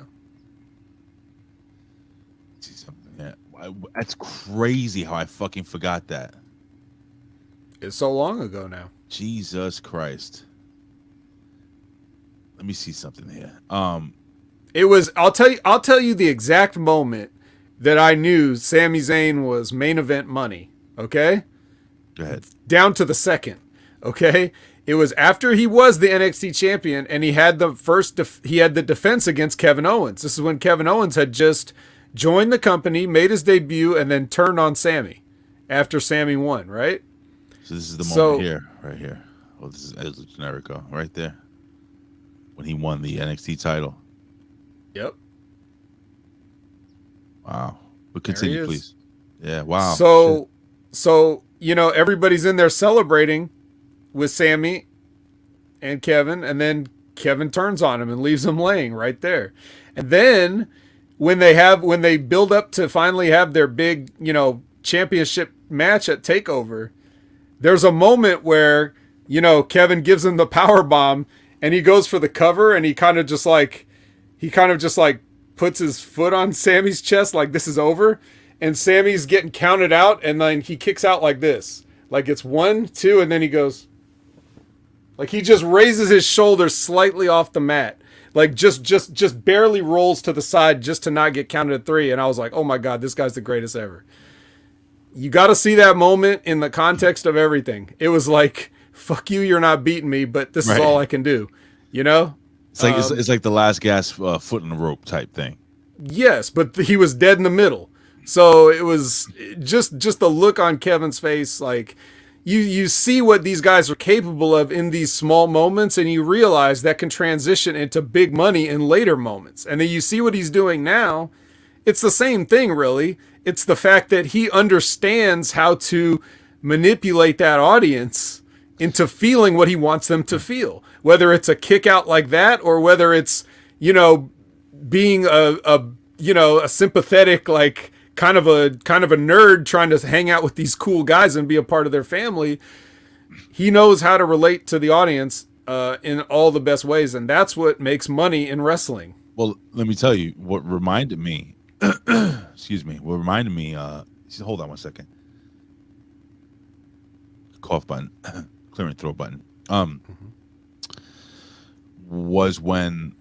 Yeah. That's crazy how I fucking forgot that. It's so long ago now. Jesus Christ. Let me see something here. It was, I'll tell you the exact moment that I knew Sami Zayn was main event money. Okay? Go ahead. Down to the second. Okay? It was after he was the NXT champion and he had the defense against Kevin Owens. This is when Kevin Owens had just joined the company, made his debut, and then turned on Sami after Sami won, right? So this is the moment here, right here. Oh, this is El Generico, right there. When he won the NXT title. Yep. Wow. But continue, please. Yeah, wow. So, everybody's in there celebrating with Sami and Kevin, and then Kevin turns on him and leaves him laying right there. And then when they build up to finally have their big, championship match at TakeOver, there's a moment where, Kevin gives him the power bomb and he goes for the cover and he kind of just puts his foot on Sami's chest like this is over, and Sami's getting counted out, and then he kicks out like this. Like it's 1, 2, and then he goes. Like he just raises his shoulders slightly off the mat. Like just barely rolls to the side just to not get counted at 3. And I was like, oh my God, this guy's the greatest ever. You got to see that moment in the context of everything. It was like, fuck you, you're not beating me, but this is all I can do. It's like it's like the last gasp foot in the rope type thing. Yes, but he was dead in the middle. So it was just the look on Kevin's face, like you see what these guys are capable of in these small moments, and you realize that can transition into big money in later moments. And then you see what he's doing now. It's the same thing, really. It's the fact that he understands how to manipulate that audience into feeling what he wants them to feel. Whether it's a kick out like that, or whether it's, being a a sympathetic, like kind of a nerd trying to hang out with these cool guys and be a part of their family. He knows how to relate to the audience in all the best ways, and that's what makes money in wrestling. Well, let me tell you what reminded me. Excuse me. What reminded me? Hold on one second. Cough button, clearing throat button. Was when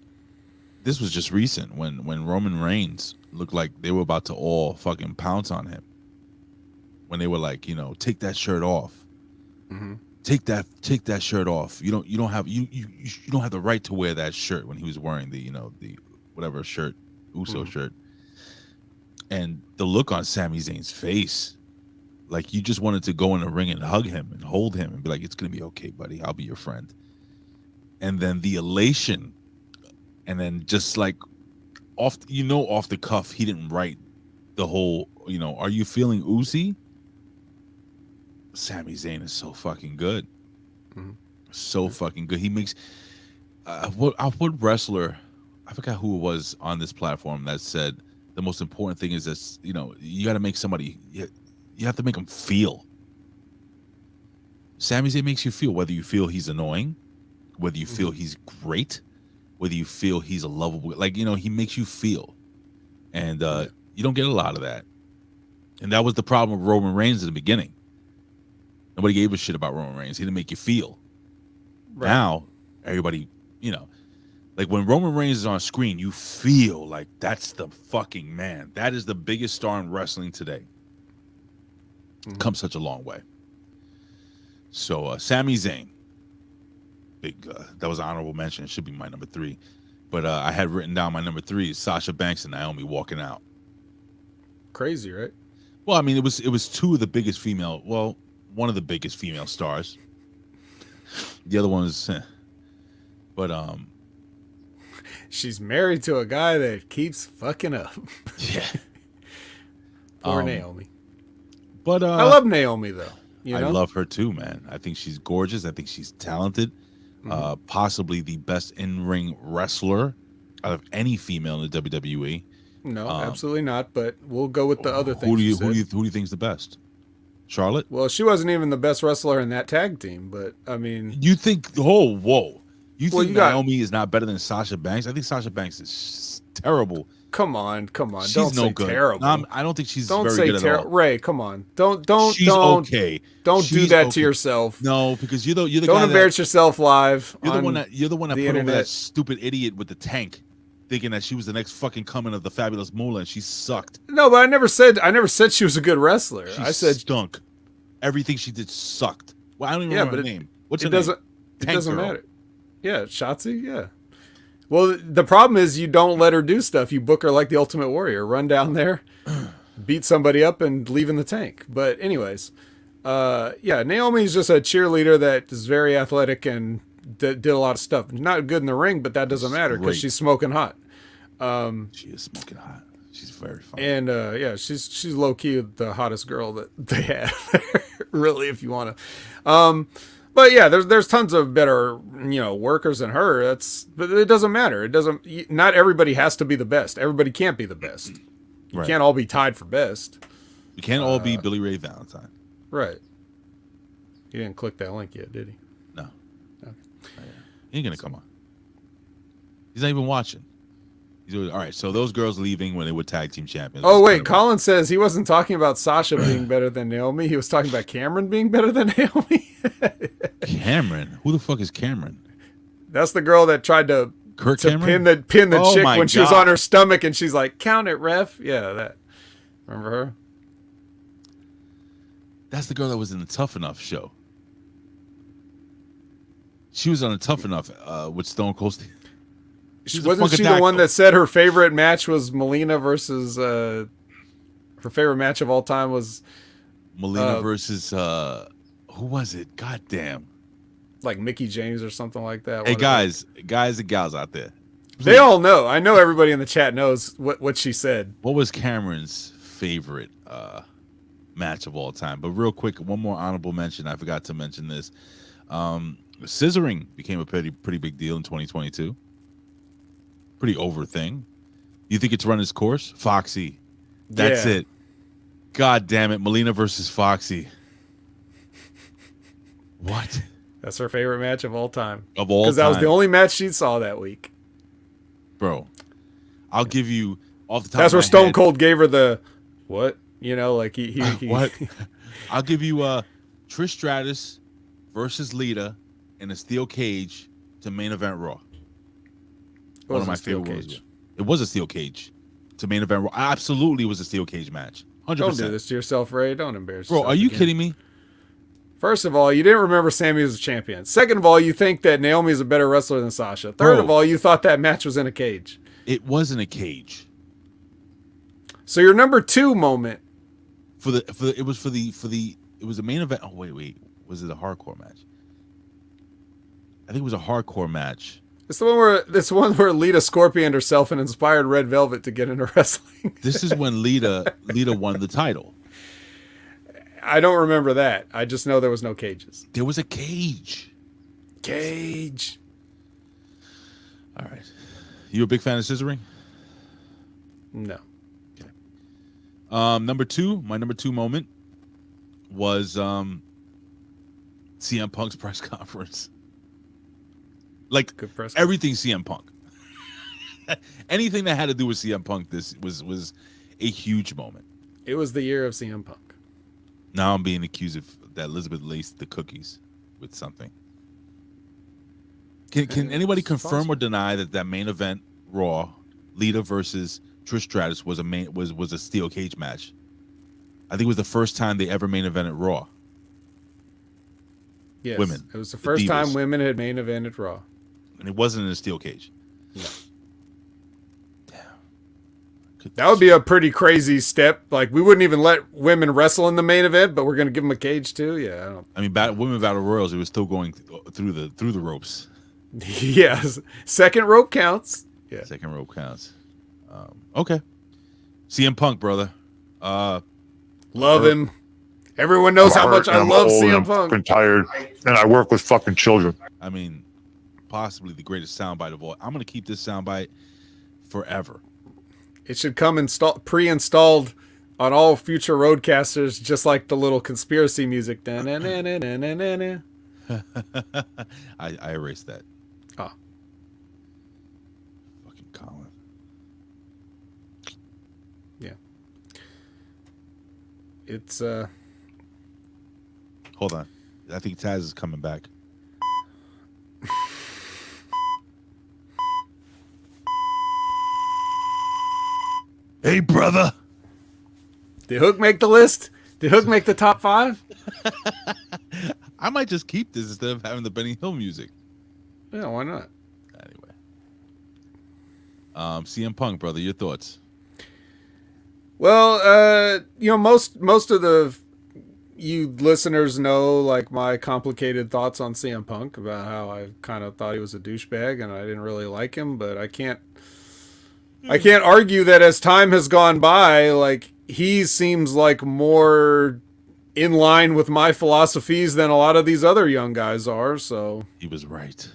this was just recent when Roman Reigns looked like they were about to all fucking pounce on him. When they were like, take that shirt off. Mm-hmm. Take that shirt off. You don't have the right to wear that shirt when he was wearing the whatever shirt, Uso shirt. And the look on Sami Zayn's face, like you just wanted to go in the ring and hug him and hold him and be like, it's gonna be okay, buddy. I'll be your friend. And then the elation, and then just like off the cuff, he didn't write the whole, are you feeling oozy? Sami Zayn is so fucking good. Mm-hmm. So fucking good. He makes what wrestler, I forgot who it was on this platform that said the most important thing is this, you got to make somebody, you have to make them feel. Sami Zayn makes you feel, whether you feel he's annoying, whether you feel he's great, whether you feel he's a lovable, like, he makes you feel. And you don't get a lot of that. And that was the problem with Roman Reigns in the beginning. Nobody gave a shit about Roman Reigns. He didn't make you feel. Right. Now, everybody, like when Roman Reigns is on screen, you feel like that's the fucking man. That is the biggest star in wrestling today. Come such a long way. So, Sami Zayn. Big, that was an honorable mention. It should be my number 3. But I had written down my number 3 is Sasha Banks and Naomi walking out. Crazy, right? Well, I mean, it was two of the biggest female, one of the biggest female stars. The other one is, but she's married to a guy that keeps fucking up. Yeah. Poor Naomi. But I love Naomi though. I love her too, man. I think she's gorgeous. I think she's talented. Possibly the best in-ring wrestler out of any female in the WWE. No, absolutely not. But we'll go with the other things. Who do you think's the best? Charlotte? Well, she wasn't even the best wrestler in that tag team, but I mean, you think? Oh, whoa! You think Naomi is not better than Sasha Banks? I think Sasha Banks is terrible. Come on! She's don't no say good. Terrible. I don't think she's don't very say good at all. Ray, come on! Don't. She's okay. Don't she's do that okay. to yourself. No, because you're the don't guy embarrass yourself live. You're the one that put internet. over that stupid idiot with the tank, thinking that she was the next fucking coming of the fabulous Moolah, and she sucked. No, but I never said she was a good wrestler. I said stunk. Everything she did sucked. Well, I don't even remember her name. What's her name? It doesn't matter. Yeah, Shotzi. Yeah. Well, the problem is you don't let her do stuff. You book her like the Ultimate Warrior. Run down there, beat somebody up, and leave in the tank. But anyways, Naomi's just a cheerleader that is very athletic and did a lot of stuff. Not good in the ring, but that doesn't matter because she's smoking hot. She is smoking hot. She's very fun. And she's low key the hottest girl that they had. Really, if you want to. But yeah, there's tons of better, workers than her. But it doesn't matter. It doesn't. Not everybody has to be the best. Everybody can't be the best. You can't all be tied for best. You can't all be Billy Ray Valentine. Right. He didn't click that link yet, did he? No. Okay. He ain't gonna come on. He's not even watching. All right, so those girls leaving when they were tag team champions. Oh, wait, Colin says he wasn't talking about Sasha being better than Naomi. He was talking about Cameron being better than Naomi. Cameron? Who the fuck is Cameron? That's the girl that tried to pin the chick when she was on her stomach, and she's like, count it, ref. Yeah, that. Remember her? That's the girl that was in the Tough Enough show. She was on a Tough Enough with Stone Cold Steve. Wasn't she the one that said her favorite match was Melina versus her favorite match of all time was Melina versus who was it? God damn. Like Mickey James or something like that. Hey guys and gals out there. Please. They all know. I know everybody in the chat knows what she said. What was Cameron's favorite match of all time? But real quick, one more honorable mention. I forgot to mention this. Scissoring became a pretty big deal in 2022. Pretty over thing. You think it's run its course? Foxy. That's it. God damn it. Melina versus Foxy. What? That's her favorite match of all time. Of all time. Because that was the only match she saw that week. Bro, I'll give you off the top That's of my where Stone head, Cold gave her the, what? You know, like he what? I'll give you Trish Stratus versus Lita in a steel cage to main event Raw. One of my favorite ones. It was a steel cage to main event Raw. Absolutely was a steel cage match. 100%. Don't do this to yourself, Ray. Don't embarrass Bro, yourself. are you again. kidding me? First of all, you didn't remember Sammy was a champion. Second of all, you think that Naomi is a better wrestler than Sasha. Third of all, you thought that match was in a cage. It wasn't a cage. So your number 2 moment. It was a main event. Oh wait. Was it a hardcore match? I think it was a hardcore match. It's the one where Lita scorpioned herself and inspired Red Velvet to get into wrestling. This is when Lita won the title. I don't remember that. I just know there was no cages. There was a cage. Cage. All right. You a big fan of scissoring? No. Okay. Number 2, my number 2 moment was CM Punk's press conference. Like Good press everything CM Punk. Anything that had to do with CM Punk, this was a huge moment. It was the year of CM Punk. Now I'm being accused of that Elizabeth laced the cookies with something. Can anybody confirm or deny that main event Raw, Lita versus Trish Stratus was a steel cage match? I think it was the first time they ever main evented Raw. Yes. Women. It was the first time women had main evented Raw. And it wasn't in a steel cage. No. Damn. That would be a pretty crazy step. Like, we wouldn't even let women wrestle in the main event, but we're going to give them a cage too. Yeah, I mean, women battle royals. It was still going through the ropes. Yes. Second rope counts. Yeah. Second rope counts. Okay. CM Punk, brother. Love him. Everyone knows how much I love CM Punk. I'm tired, and I work with fucking children. I mean, possibly the greatest soundbite of all. I'm gonna keep this soundbite forever. It should come pre-installed on all future roadcasters, just like the little conspiracy music. I erased that. Oh. Fucking Colin. Yeah. It's Hold on. I think Taz is coming back. Hey, brother. Did Hook make the list? Did Hook make the top 5? I might just keep this instead of having the Benny Hill music. Yeah, why not? Anyway. CM Punk, brother, your thoughts? Well, most of you listeners know, like, my complicated thoughts on CM Punk about how I kind of thought he was a douchebag and I didn't really like him, but I can't argue that as time has gone by, like, he seems like more in line with my philosophies than a lot of these other young guys are, so he was right.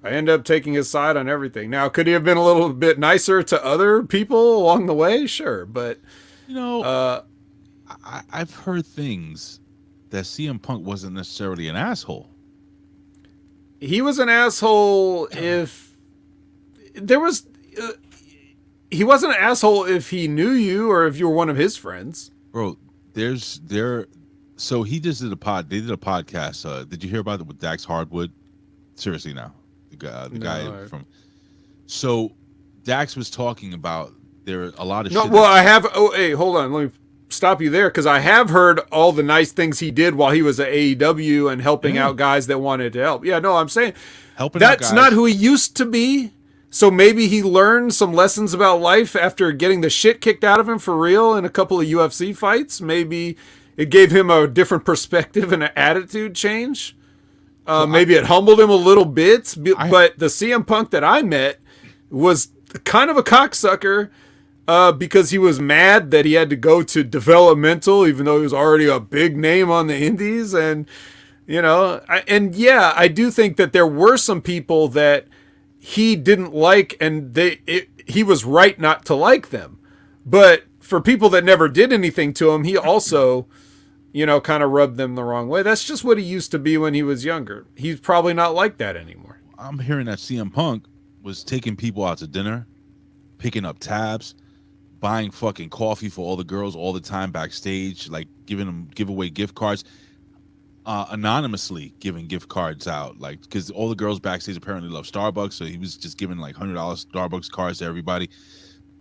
I end up taking his side on everything. Now, could he have been a little bit nicer to other people along the way? Sure, but I've heard things that CM Punk wasn't necessarily an asshole. He was an asshole if there was. He wasn't an asshole if he knew you or if you were one of his friends. Bro, so he just did they did a podcast. Did you hear about it with Dax Hardwood? Seriously now. The guy from. So Dax was talking about there are a lot of shit. Well, I have. Oh, hey, hold on. Let me stop you there because I have heard all the nice things he did while he was at AEW and helping out guys that wanted to help. Yeah, no, I'm saying that's not who he used to be. So maybe he learned some lessons about life after getting the shit kicked out of him for real in a couple of UFC fights. Maybe it gave him a different perspective and an attitude change. Maybe it humbled him a little bit. But the CM Punk that I met was kind of a cocksucker because he was mad that he had to go to developmental, even though he was already a big name on the indies. And, I do think that there were some people that he didn't like, and he was right not to like them. But for people that never did anything to him, he also, kind of rubbed them the wrong way. That's just what he used to be when he was younger. He's probably not like that anymore. I'm hearing that CM Punk was taking people out to dinner, picking up tabs, buying fucking coffee for all the girls all the time backstage, like giving them giveaway gift cards, anonymously giving gift cards out, like, because all the girls backstage apparently love Starbucks, so he was just giving like $100 Starbucks cards to everybody,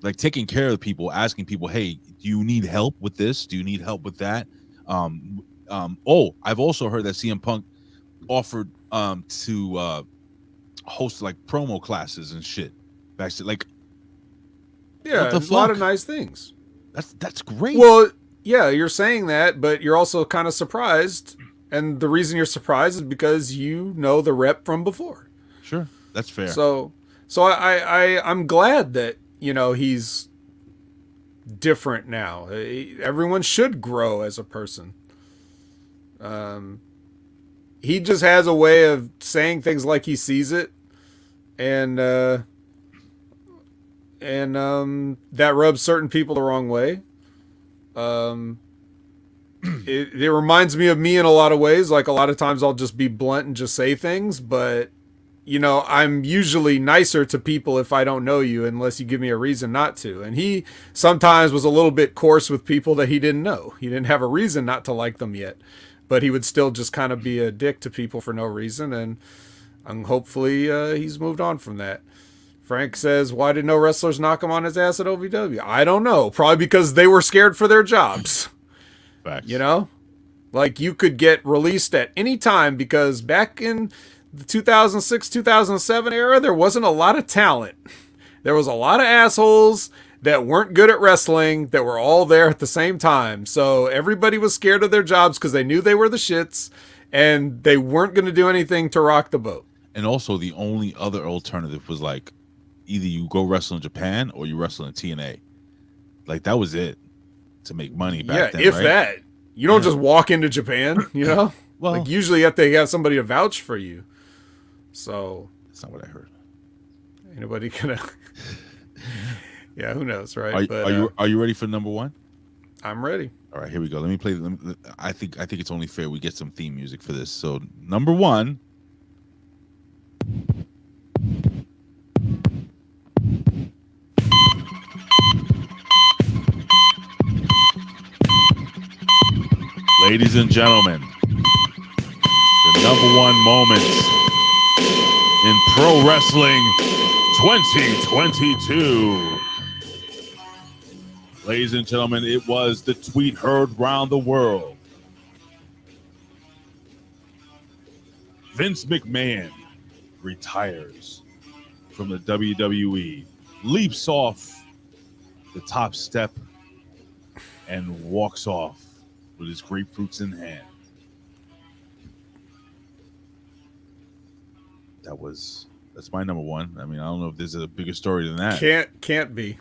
like taking care of the people, asking people, hey, do you need help with this? Do you need help with that? I've also heard that CM Punk offered to host like promo classes and shit backstage, like, yeah, a lot of nice things. That's great. Well, yeah, you're saying that, but you're also kind of surprised, and the reason you're surprised is because you know the rep from before. Sure, that's fair. So I'm glad that he's different now. Everyone should grow as a person. He just has a way of saying things like he sees it, and that rubs certain people the wrong way. It reminds me of me in a lot of ways. Like, a lot of times I'll just be blunt and just say things, but I'm usually nicer to people if I don't know you, unless you give me a reason not to. And he sometimes was a little bit coarse with people that he didn't know. He didn't have a reason not to like them yet, but he would still just kind of be a dick to people for no reason. And hopefully he's moved on from that. Frank says, why did no wrestlers knock him on his ass at OVW? I don't know. Probably because they were scared for their jobs. Facts. Like, you could get released at any time, because back in the 2006, 2007 era, there wasn't a lot of talent. There was a lot of assholes that weren't good at wrestling that were all there at the same time. So everybody was scared of their jobs because they knew they were the shits, and they weren't going to do anything to rock the boat. And also, the only other alternative was like, either you go wrestle in Japan or you wrestle in TNA. Like, that was it to make money back then, if right? that. You don't just walk into Japan, Well, like, usually you have to have somebody to vouch for you. So that's not what I heard. Anybody gonna? Yeah, who knows, right? Are you ready for number one? I'm ready. All right, here we go. Let me play. I think it's only fair we get some theme music for this. So, number one. Ladies and gentlemen, the number one moments in pro wrestling 2022. Ladies and gentlemen, it was the tweet heard round the world. Vince McMahon retires from the WWE, leaps off the top step, and walks off with his grapefruits in hand. That's my number one. I mean, I don't know if there's a bigger story than that. Can't be.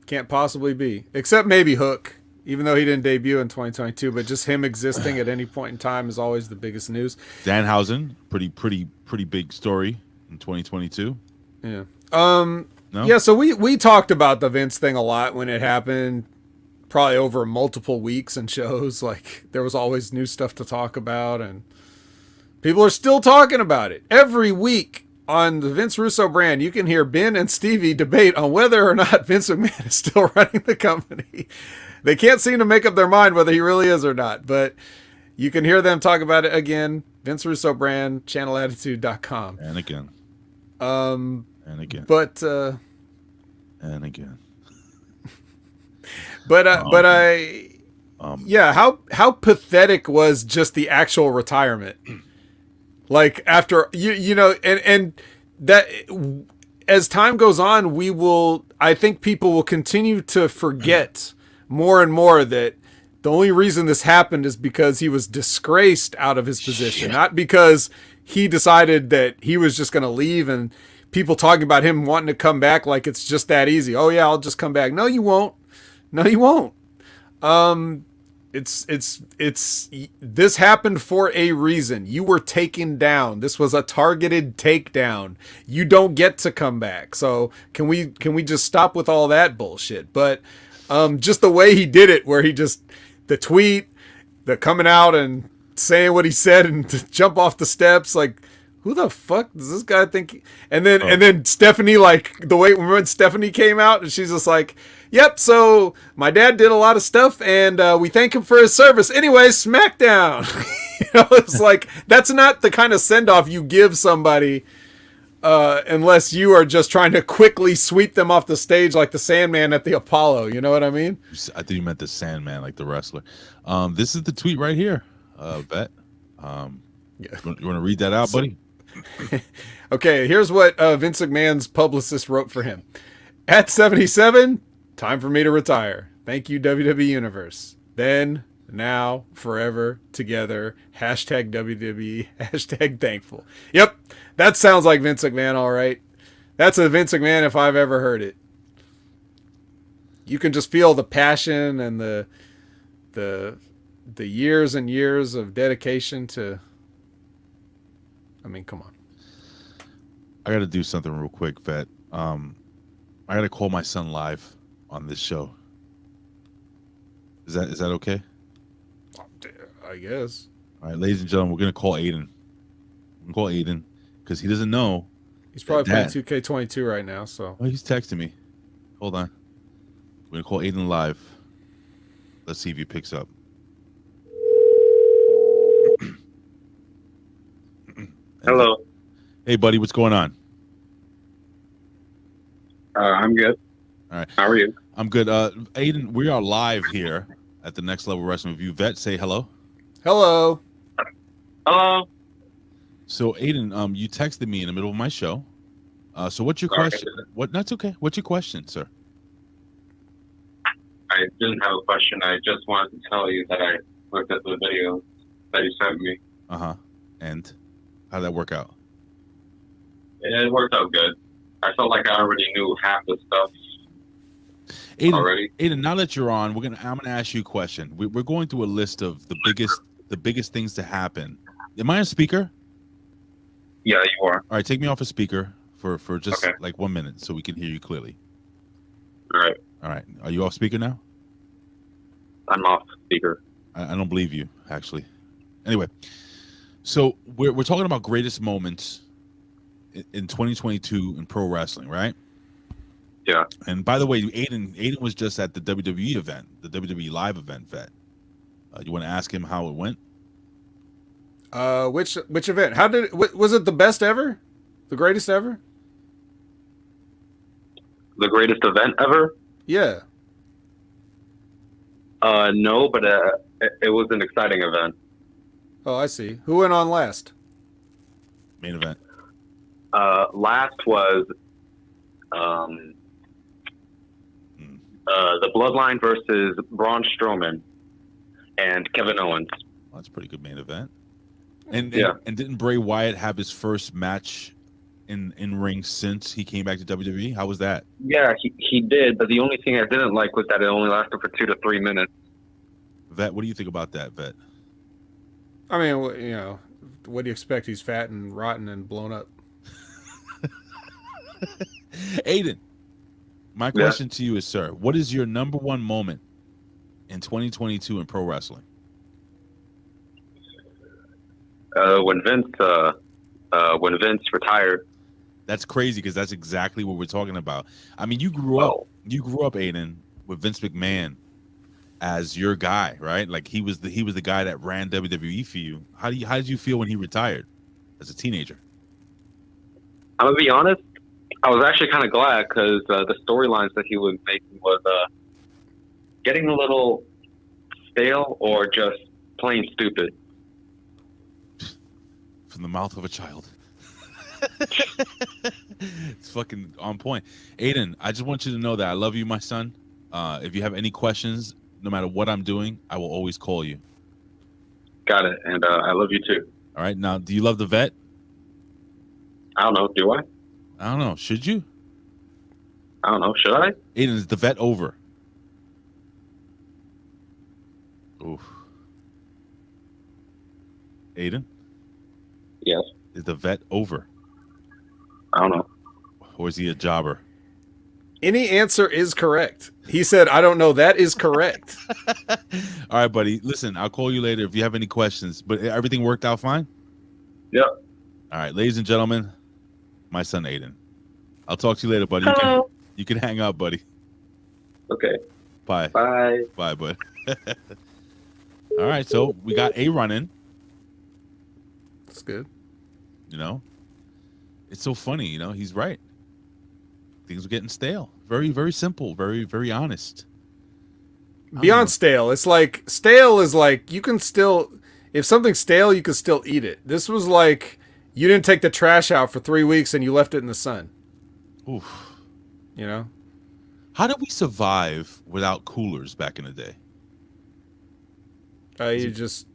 Can't possibly be. Except maybe Hook, even though he didn't debut in 2022, but just him existing at any point in time is always the biggest news. Danhausen, pretty big story in 2022. Yeah. No? Yeah, so we talked about the Vince thing a lot when it happened. Probably over multiple weeks and shows. Like, there was always new stuff to talk about, and people are still talking about it. Every week on the Vince Russo brand, you can hear Ben and Stevie debate on whether or not Vince McMahon is still running the company. They can't seem to make up their mind whether he really is or not, but you can hear them talk about it again. Vince Russo brand, channelattitude.com. And again. And again. But and again. How pathetic was just the actual retirement? Like, after and that, as time goes on, I think people will continue to forget more and more that the only reason this happened is because he was disgraced out of his position, not because he decided that he was just going to leave, and people talking about him wanting to come back like it's just that easy. Oh yeah, I'll just come back. No, you won't. No, you won't. it's this happened for a reason. You were taken down. This was a targeted takedown. You don't get to come back. So can we just stop with all that bullshit? But just the way he did it, where he just the tweet, the coming out and saying what he said and to jump off the steps, like, who the fuck does this guy think? And then Stephanie, like, the way when Stephanie came out and she's just like, yep, so my dad did a lot of stuff and we thank him for his service. Anyway, SmackDown. It's like, that's not the kind of send off you give somebody unless you are just trying to quickly sweep them off the stage like the Sandman at the Apollo. You know what I mean? I think you meant the Sandman, like the wrestler. This is the tweet right here, Vet. Yeah. You want to read that out, buddy? Okay, here's what Vince McMahon's publicist wrote for him. At 77, time for me to retire. Thank you, WWE Universe. Then, now, forever, together, hashtag WWE, hashtag thankful. Yep, that sounds like Vince McMahon, all right. That's a Vince McMahon if I've ever heard it. You can just feel the passion and the years and years of dedication to... I mean, come on. I got to do something real quick, Vet. I got to call my son live on this show. Is that okay? I guess. All right, ladies and gentlemen, we're going to call Aiden. We're going to call Aiden because he doesn't know. He's probably playing 2K22 right now, so. Oh, he's texting me. Hold on. We're going to call Aiden live. Let's see if he picks up. Hello. Hey, buddy, what's going on? I'm good. All right. How are you? I'm good. Aiden, we are live here at the Next Level Wrestling Review. Vet, say hello. Hello. Hello. So, Aiden, you texted me in the middle of my show. So what's your question? That's okay. What's your question, sir? I didn't have a question. I just wanted to tell you that I looked at the video that you sent me. Uh-huh. And how did that work out? It worked out good. I felt like I already knew half the stuff already. Aiden, now that you're on, I'm gonna ask you a question. We're going through a list of the biggest things to happen. Am I on speaker? Yeah, you are. All right, take me off a speaker for just like 1 minute so we can hear you clearly. All right. All right. Are you off speaker now? I'm off speaker. I don't believe you, actually. Anyway, so we're talking about greatest moments in 2022 in pro wrestling, right? Yeah. And by the way, Aiden was just at the WWE event, the WWE live event, Vet. You want to ask him how it went? Which event? How did was it the best ever? The greatest ever? The greatest event ever? Yeah. No, but it was an exciting event. Oh, I see. Who went on last? Main event. Last was the Bloodline versus Braun Strowman and Kevin Owens. Well, that's a pretty good main event. And didn't Bray Wyatt have his first match in ring since he came back to WWE? How was that? Yeah, he did, but the only thing I didn't like was that it only lasted for 2 to 3 minutes. Vet, what do you think about that, Vet? I mean, what do you expect? He's fat and rotten and blown up. Aiden, my question to you is, sir, what is your number one moment in 2022 in pro wrestling? When Vince retired. That's crazy because that's exactly what we're talking about. I mean, you grew up, Aiden, with Vince McMahon as your guy, right? Like he was the guy that ran WWE for you. How did you feel when he retired as a teenager? I'm gonna be honest. I was actually kind of glad because the storylines that he was making was getting a little stale or just plain stupid. From the mouth of a child. It's fucking on point. Aiden, I just want you to know that I love you, my son. If you have any questions, no matter what I'm doing, I will always call you. Got it. And I love you too. All right. Now, do you love the Vet? I don't know. Do I? I don't know. Should you? I don't know. Should I? Aiden, is the Vet over? Oof. Aiden, Yes. is the vet over, I don't know. or is he a jobber? Any answer is correct. He said, I don't know. That is correct. All right, buddy. Listen, I'll call you later if you have any questions. But everything worked out fine? Yep. All right, ladies and gentlemen, my son Aiden. I'll talk to you later, buddy. Hello. You can hang up, buddy. Okay. Bye. Bye. Bye, bud. All right, so we got a run in. That's good. You know, it's so funny. You know, he's right. Things are getting stale. Very, very simple. Very, very honest. Beyond stale. It's like, stale is like, you can still, if something's stale, you can still eat it. This was like, you didn't take the trash out for 3 weeks and you left it in the sun. Oof. You know? How did we survive without coolers back in the day? You just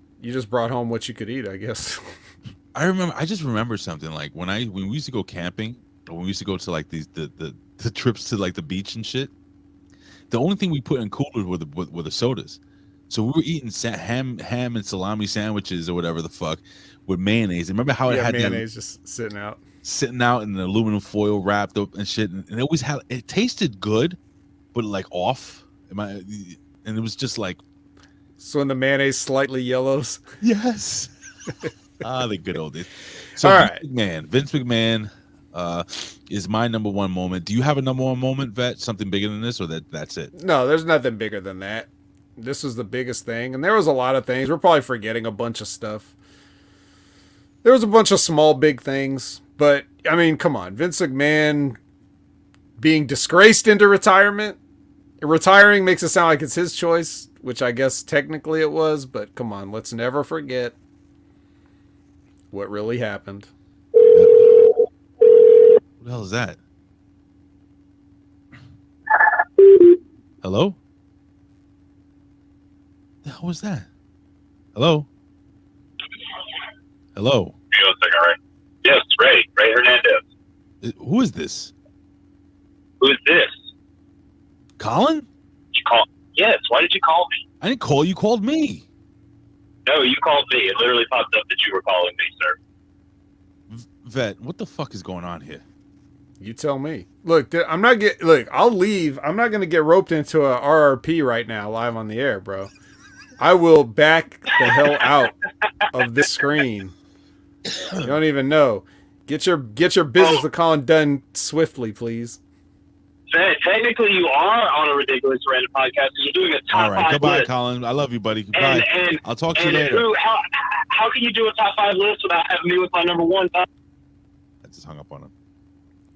brought home what you could eat, I guess. I just remember something like when we used to go camping, or when we used to go to like the trips to like the beach and shit. The only thing we put in coolers were the sodas. So we were eating ham and salami sandwiches or whatever the fuck with mayonnaise. Remember how it had mayonnaise just sitting out in the aluminum foil wrapped up and shit, and it always had, it tasted good, but like off. And it was just like, so when the mayonnaise slightly yellows. yes. The good old days. So all right, Vince McMahon is my number one moment. Do you have a number one moment, Vet? Something bigger than this, or that's it? No, there's nothing bigger than that. This was the biggest thing, and there was a lot of things. We're probably forgetting a bunch of stuff. There was a bunch of small, big things, but I mean, come on, Vince McMahon being disgraced into retirement. Retiring makes it sound like it's his choice, which I guess technically it was, but come on, let's never forget what really happened. What the hell is that? Hello? The hell was that? Hello? Hello? Hang on a second, Ray. Yes, Ray Hernandez. Who is this? Who is this? Colin? You call? Yes. Why did you call me? I didn't call you. Called me. No, you called me. It literally popped up that you were calling me, sir. Vet, what the fuck is going on here? You tell me. Look, I'll leave. I'm not going to get roped into a RRP right now live on the air, bro. I will back the hell out of this screen. You don't even know. Get your business with Colin done swiftly, please. Technically, you are on a ridiculous random podcast. You're doing a top All right, 5 goodbye, list. Colin. I love you, buddy. Goodbye. And I'll talk to you later. How can you do a top 5 list without having me with my number one? I just hung up on him.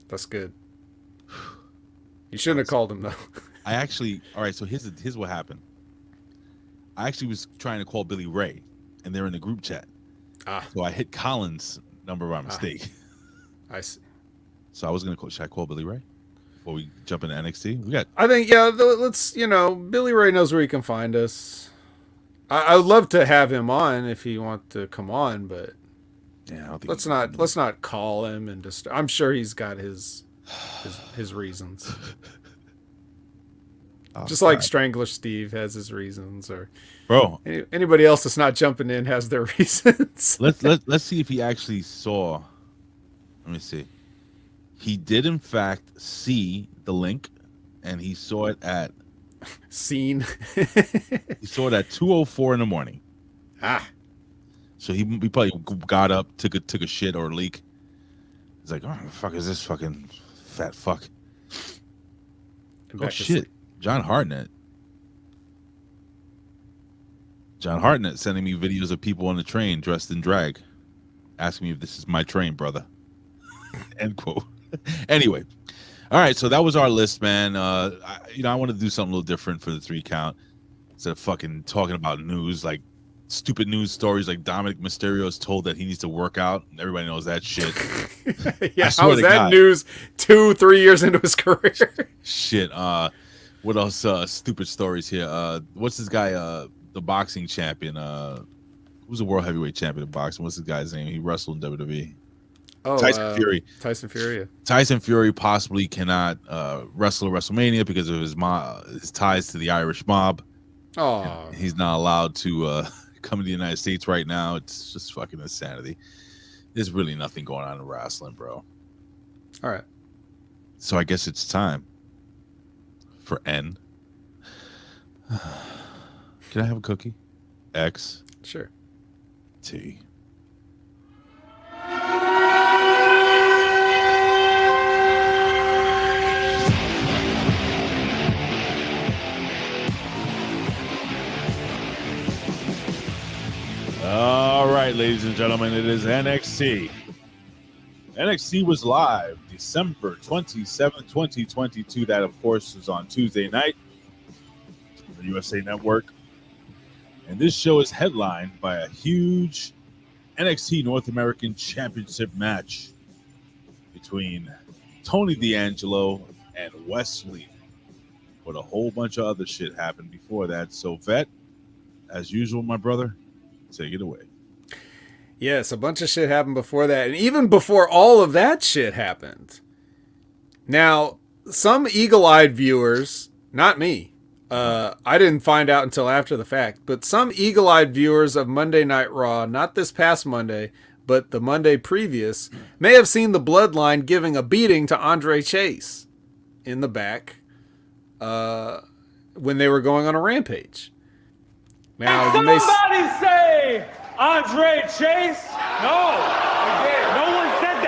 That's good. You shouldn't have called him though. All right, so here's what happened. I actually was trying to call Billy Ray, and they're in the group chat. So I hit Colin's number by mistake. I see. So I was gonna call. Should I call Billy Ray before we jump into NXT? I think let's. Billy Ray knows where he can find us. I would love to have him on if he wants to come on, but yeah, I don't think let's not call him and just. I'm sure he's got his reasons. Just like Strangler Steve has his reasons, or bro, anybody else that's not jumping in has their reasons. Let's see if he actually saw. Let me see. He did in fact see the link, and he saw it at scene. He saw it at 2:04 in the morning. So he probably got up, took a shit or a leak. He's like, oh, the fuck is this fucking fat fuck? Oh shit. John Hartnett sending me videos of people on the train dressed in drag, asking me if this is my train, brother. End quote. Anyway, all right, so that was our list, man. I want to do something a little different for the 3 count instead of fucking talking about news, like stupid news stories like Dominic Mysterio is told that he needs to work out. Everybody knows that shit. Yeah, how was that news 2-3 years into his career? Shit. What else? Stupid stories here. What's this guy? The boxing champion. Who's the world heavyweight champion of boxing? What's this guy's name? He wrestled in WWE. Oh, Tyson Fury. Tyson Fury. Tyson Fury possibly cannot wrestle at WrestleMania because of his ties to the Irish mob. Oh, He's not allowed to come to the United States right now. It's just fucking insanity. There's really nothing going on in wrestling, bro. all right. So I guess it's time for N. Can I have a cookie? X. Sure. T. All right, ladies and gentlemen, it is NXT. NXT was live December 27, 2022. That, of course, was on Tuesday night on the USA Network. And this show is headlined by a huge NXT North American Championship match between Tony D'Angelo and Wesley. But a whole bunch of other shit happened before that. So, Vet, as usual, my brother, take it away. Yes, a bunch of shit happened before that. And even before all of that shit happened. Now, some eagle-eyed viewers, not me, I didn't find out until after the fact, but some eagle-eyed viewers of Monday Night Raw, not this past Monday, but the Monday previous, may have seen the Bloodline giving a beating to Andre Chase in the back when they were going on a rampage. Now, you may say Andre Chase? No, again, no one said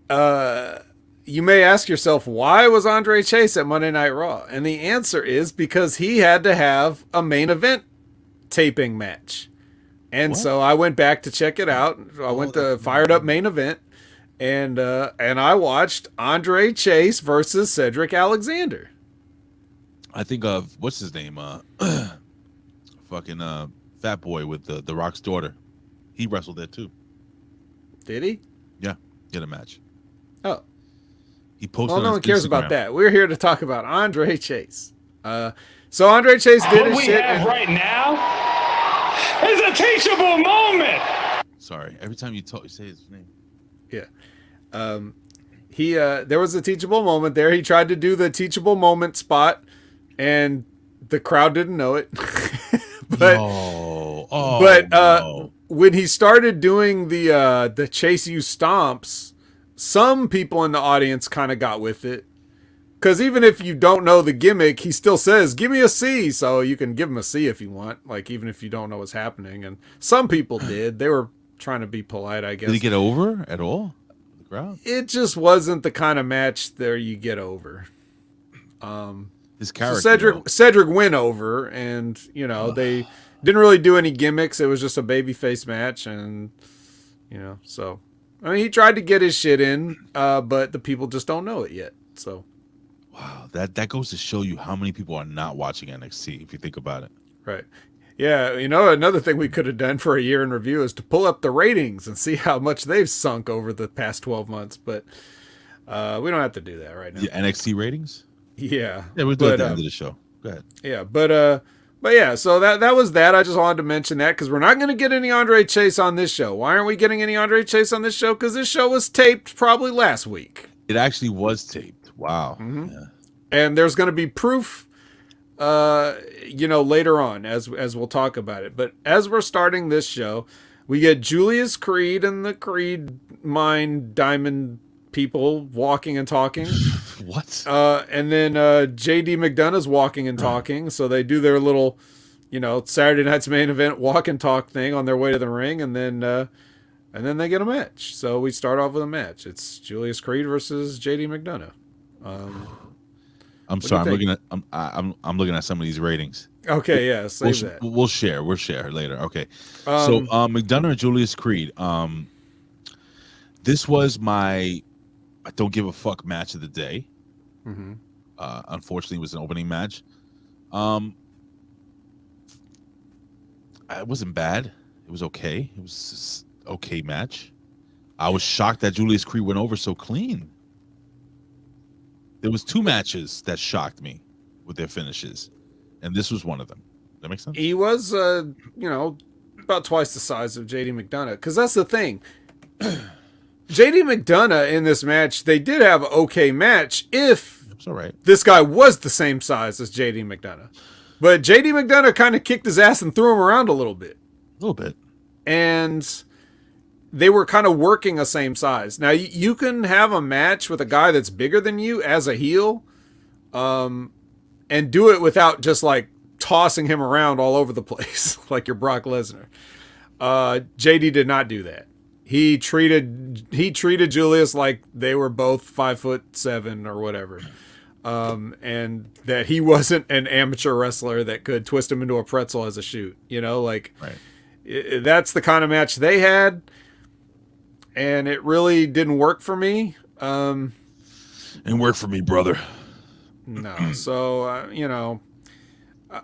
that. You may ask yourself, why was Andre Chase at Monday Night Raw? And the answer is because he had to have a main event taping match. And so I went back to check it out. I went to fired up main event, and I watched Andre Chase versus Cedric Alexander. I think of, what's his name? Fucking Fat Boy with the Rock's daughter. He wrestled there too. Did he? Yeah, get a match. Oh. He posted Well, no on one his cares Instagram. about that. We're here to talk about Andre Chase. So Andre Chase did his What we shit. have right now is a teachable moment. Sorry, every time you say his name. Yeah. There was a teachable moment there. He tried to do the teachable moment spot, and the crowd didn't know it. When he started doing the Chase You Stomps, some people in the audience kind of got with it. Because even if you don't know the gimmick, he still says, give me a C. So you can give him a C if you want, like even if you don't know what's happening. And some people did. They were trying to be polite, I guess. Did he get over at all? The crowd? It just wasn't the kind of match there you get over. His character. So Cedric went over, and they didn't really do any gimmicks. It was just a babyface match, and so I mean, he tried to get his shit in, but the people just don't know it yet. So wow, that goes to show you how many people are not watching NXT if you think about it. Right. Yeah, another thing we could have done for a year in review is to pull up the ratings and see how much they've sunk over the past 12 months, but we don't have to do that right now. The NXT ratings? Yeah. Yeah, we'll do it at the end of the show. Go ahead. Yeah, but yeah, so that was that. I just wanted to mention that because we're not going to get any Andre Chase on this show. Why aren't we getting any Andre Chase on this show? Because this show was taped probably last week. It actually was taped. Wow. Mm-hmm. Yeah. And there's going to be proof later on as we'll talk about it. But as we're starting this show, we get Julius Creed and the Creed Mine Diamond people walking and talking. What? And then JD McDonough's walking and talking. So they do their little, Saturday night's main event walk and talk thing on their way to the ring, and then they get a match. So we start off with a match. It's Julius Creed versus JD McDonough. I'm sorry. I'm looking at some of these ratings. Okay, yeah, save that. We'll share later. Okay. So McDonough and Julius Creed. This was my I don't give a fuck match of the day. Mm-hmm. Unfortunately, it was an opening match. It wasn't bad. It was okay. It was an okay match. I was shocked that Julius Creed went over so clean. There was two matches that shocked me with their finishes, and this was one of them. That makes sense? He was, about twice the size of JD McDonough. Because that's the thing. JD McDonough in this match, they did have an okay match if It's all right. This guy was the same size as JD McDonough. But JD McDonough kind of kicked his ass and threw him around a little bit. A little bit. And they were kind of working a same size. Now, you can have a match with a guy that's bigger than you as a heel, and do it without just like tossing him around all over the place like your Brock Lesnar. JD did not do that. He treated Julius like they were both 5'7" or whatever. And that he wasn't an amateur wrestler that could twist him into a pretzel as a shoot, right. That's the kind of match they had, and it really didn't work for me. And work for me, brother. No. So,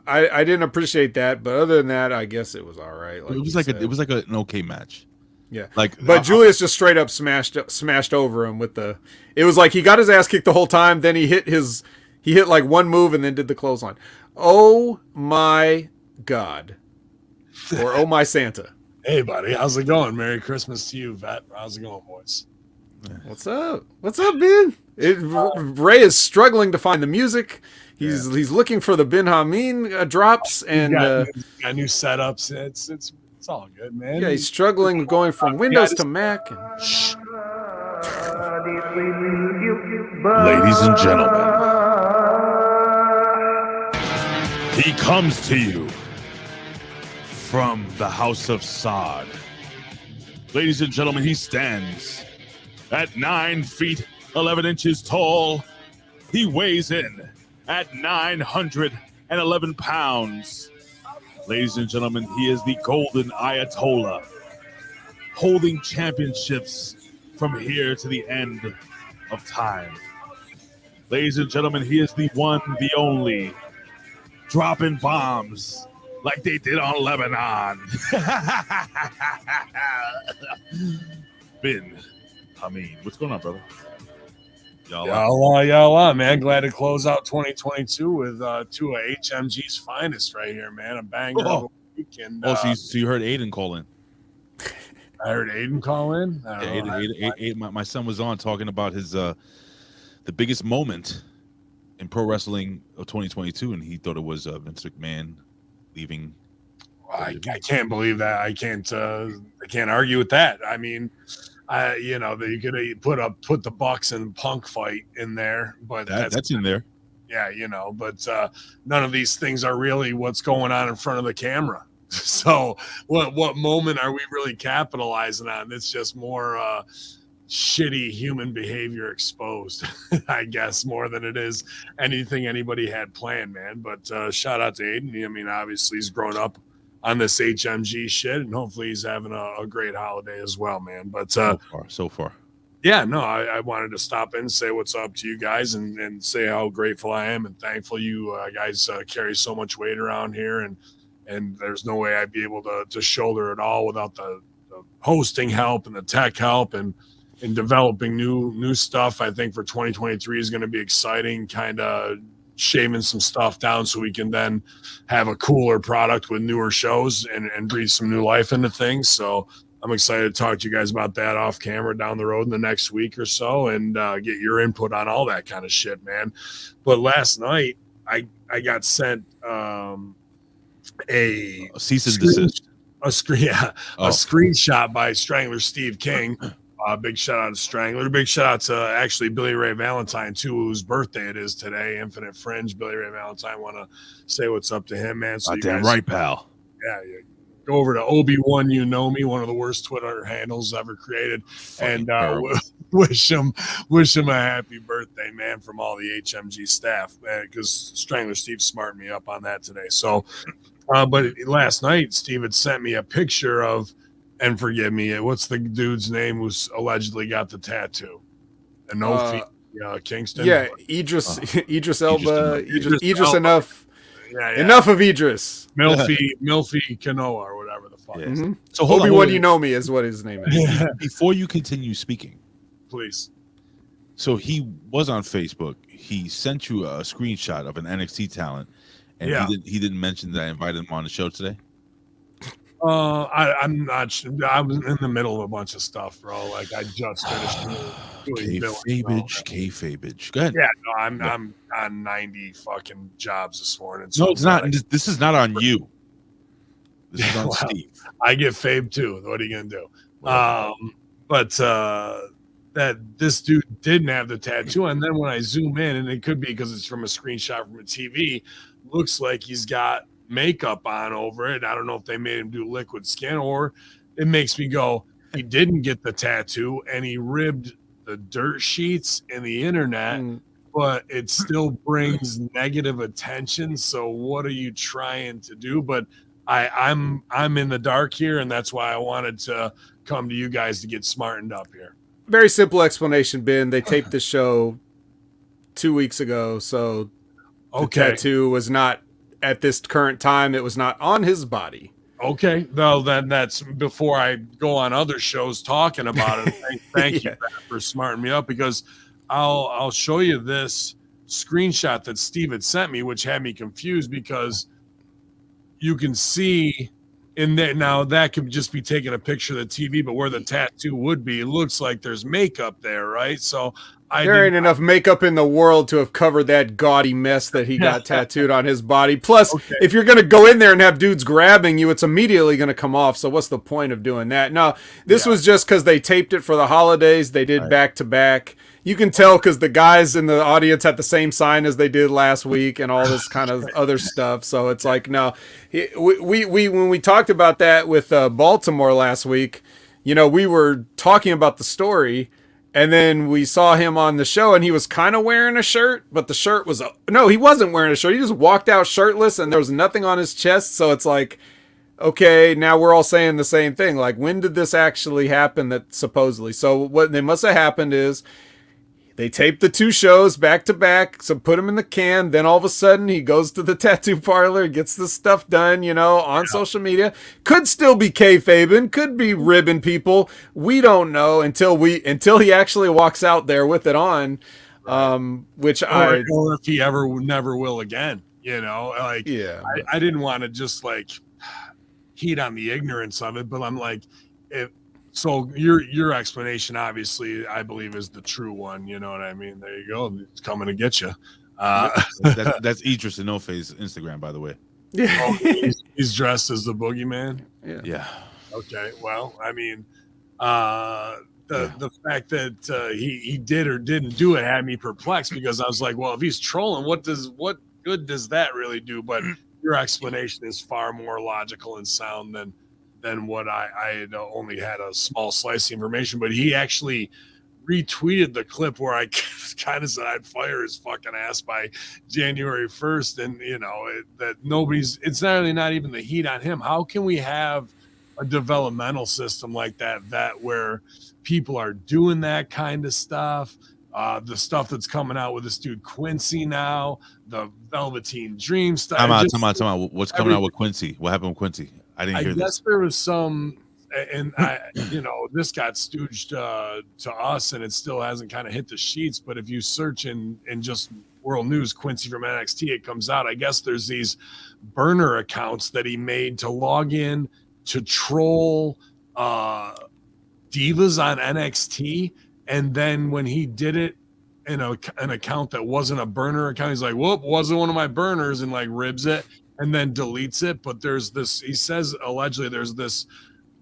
I didn't appreciate that, but other than that, I guess it was all right. It was like an okay match. Yeah, but Julius just straight up smashed over him with the. It was like he got his ass kicked the whole time. Then he hit like one move and then did the clothesline. Oh my God, or oh my Santa. Hey buddy, how's it going? Merry Christmas to you, Vet. How's it going, boys? What's up? What's up, Ben? Ray is struggling to find the music. He's looking for the Ben Hameen drops and got new setups. It's all good, man. Yeah, he's struggling going from Windows to Mac. Ladies and gentlemen, he comes to you from the House of Sod. Ladies and gentlemen, he stands at 9 feet 11 inches tall. He weighs in at 911 pounds. Ladies and gentlemen, he is the Golden Ayatollah, holding championships from here to the end of time. Ladies and gentlemen, he is the one, the only, dropping bombs like they did on Lebanon. Ben Hameen, what's going on, brother? Y'all, man. Glad to close out 2022 with two of HMG's finest right here, man. A banger of a week. And, so you heard Aiden call in? I heard Aiden call in. Aiden, my son was on talking about his the biggest moment in pro wrestling of 2022, and he thought it was Vince McMahon leaving. I can't believe that. I can't argue with that. I mean, you could put the Bucks and Punk fight in there, but that's in there. Yeah, but none of these things are really what's going on in front of the camera. So what moment are we really capitalizing on? It's just more shitty human behavior exposed, I guess, more than it is anything anybody had planned, man. But shout out to Aiden. I mean, obviously he's grown up on this HMG shit, and hopefully he's having a great holiday as well, man. But so far. Yeah, no, I wanted to stop in and say what's up to you guys and say how grateful I am and thankful you guys carry so much weight around here, and there's no way I'd be able to shoulder it all without the hosting help and the tech help and developing new stuff. I think for 2023 is going to be exciting, kind of shaving some stuff down so we can then have a cooler product with newer shows and breathe some new life into things. So I'm excited to talk to you guys about that off camera down the road in the next week or so and get your input on all that kind of shit, man. But last night I got sent a cease and desist. A screenshot by Strangler Steve King. Big shout out to Strangler. Big shout out to actually Billy Ray Valentine too, whose birthday it is today. Infinite Fringe. Billy Ray Valentine. Want to say what's up to him, man. So you damn guys, right, pal. Yeah. Go over to Obi-Wan, one of the worst Twitter handles ever created, and wish him a happy birthday, man, from all the HMG staff, because Strangler Steve smarted me up on that today. So, but last night Steve had sent me a picture of. And forgive me, what's the dude's name who's allegedly got the tattoo? Kingston? Yeah, Idris Elba. Idris enough. Yeah. Enough of Idris. Milfy Kanoa or whatever the fuck. Mm-hmm. So Obi-Wan is what his name is. Before you continue speaking, please. So he was on Facebook. He sent you a screenshot of an NXT talent, and he didn't mention that I invited him on the show today. I'm not sure. I was in the middle of a bunch of stuff, bro. Like I just finished Kayfabeage. Go ahead. Yeah, no, I'm on 90 fucking jobs this morning. No, it's not. This is not on you. This is on Steve. I get Fabe too. What are you gonna do? But that this dude didn't have the tattoo, and then when I zoom in, and it could be because it's from a screenshot from a TV, looks like he's got makeup on over it. I don't know if they made him do liquid skin, or it makes me go, he didn't get the tattoo and he ribbed the dirt sheets and the internet, but it still brings negative attention. So what are you trying to do? But I'm in the dark here, and that's why I wanted to come to you guys to get smartened up here. Very simple explanation, Ben. They taped the show 2 weeks ago, so the tattoo was not at this current time. It was not on his body. Okay, well then that's before I go on other shows talking about it. Thank you for smarting me up, because I'll show you this screenshot that Steve had sent me, which had me confused, because you can see in there now that could just be taking a picture of the TV, but where the tattoo would be, it looks like there's makeup there, right? So there ain't enough makeup in the world to have covered that gaudy mess that he got tattooed on his body. Plus, if you're going to go in there and have dudes grabbing you, it's immediately going to come off. So what's the point of doing that? No, this was just because they taped it for the holidays. They did back-to-back. You can tell because the guys in the audience had the same sign as they did last week and all this kind of other stuff. So it's like, no. We when we talked about that with Baltimore last week, we were talking about the story. And then we saw him on the show, and he was kind of wearing a shirt, but the shirt was no, he wasn't wearing a shirt. He just walked out shirtless, and there was nothing on his chest. So it's like, okay, now we're all saying the same thing. Like, when did this actually happen? That supposedly. So what they must have happened is they taped the 2 shows back to back, so put him in the can. Then all of a sudden he goes to the tattoo parlor, gets this stuff done, on social media. Could still be kayfabing, could be ribbing people. We don't know until he actually walks out there with it on, which or if he never will again. I didn't want to just like heat on the ignorance of it, but I'm like, so your explanation, obviously, I believe is the true one. You know what I mean? There you go. It's coming to get you. That's Idris and No Face Instagram, by the way. Yeah, he's dressed as the boogeyman. Yeah. Okay. Well, I mean, the fact that he did or didn't do it had me perplexed, because I was like, well, if he's trolling, what good does that really do? But your explanation is far more logical and sound than what I had only had a small slice of information. But he actually retweeted the clip where I kind of said I'd fire his fucking ass by January 1st. And, it's not even the heat on him. How can we have a developmental system like that where people are doing that kind of stuff? The stuff that's coming out with this dude Quincy now, the Velveteen Dream stuff. Time out. What's coming out with Quincy? What happened with Quincy? I didn't hear this. I guess there was some, and this got stooged to us, and it still hasn't kind of hit the sheets. But if you search in just world news, Quincy from NXT, it comes out. I guess there's these burner accounts that he made to log in to troll divas on NXT. And then when he did it in an account that wasn't a burner account, he's like, whoop, wasn't one of my burners, and like ribs it and then deletes it. But there's this, he says, allegedly there's this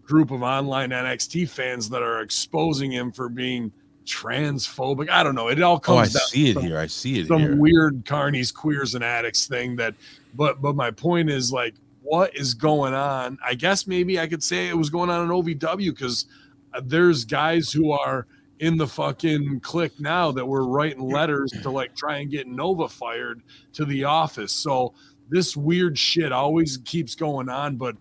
group of online NXT fans that are exposing him for being transphobic. I don't know. It all comes down to I see it some here. Weird carnies, queers, and addicts thing but my point is, like, what is going on? I guess maybe I could say it was going on in OVW, because there's guys who are in the fucking clique now that were writing letters to like try and get Nova fired to the office. So this weird shit always keeps going on. But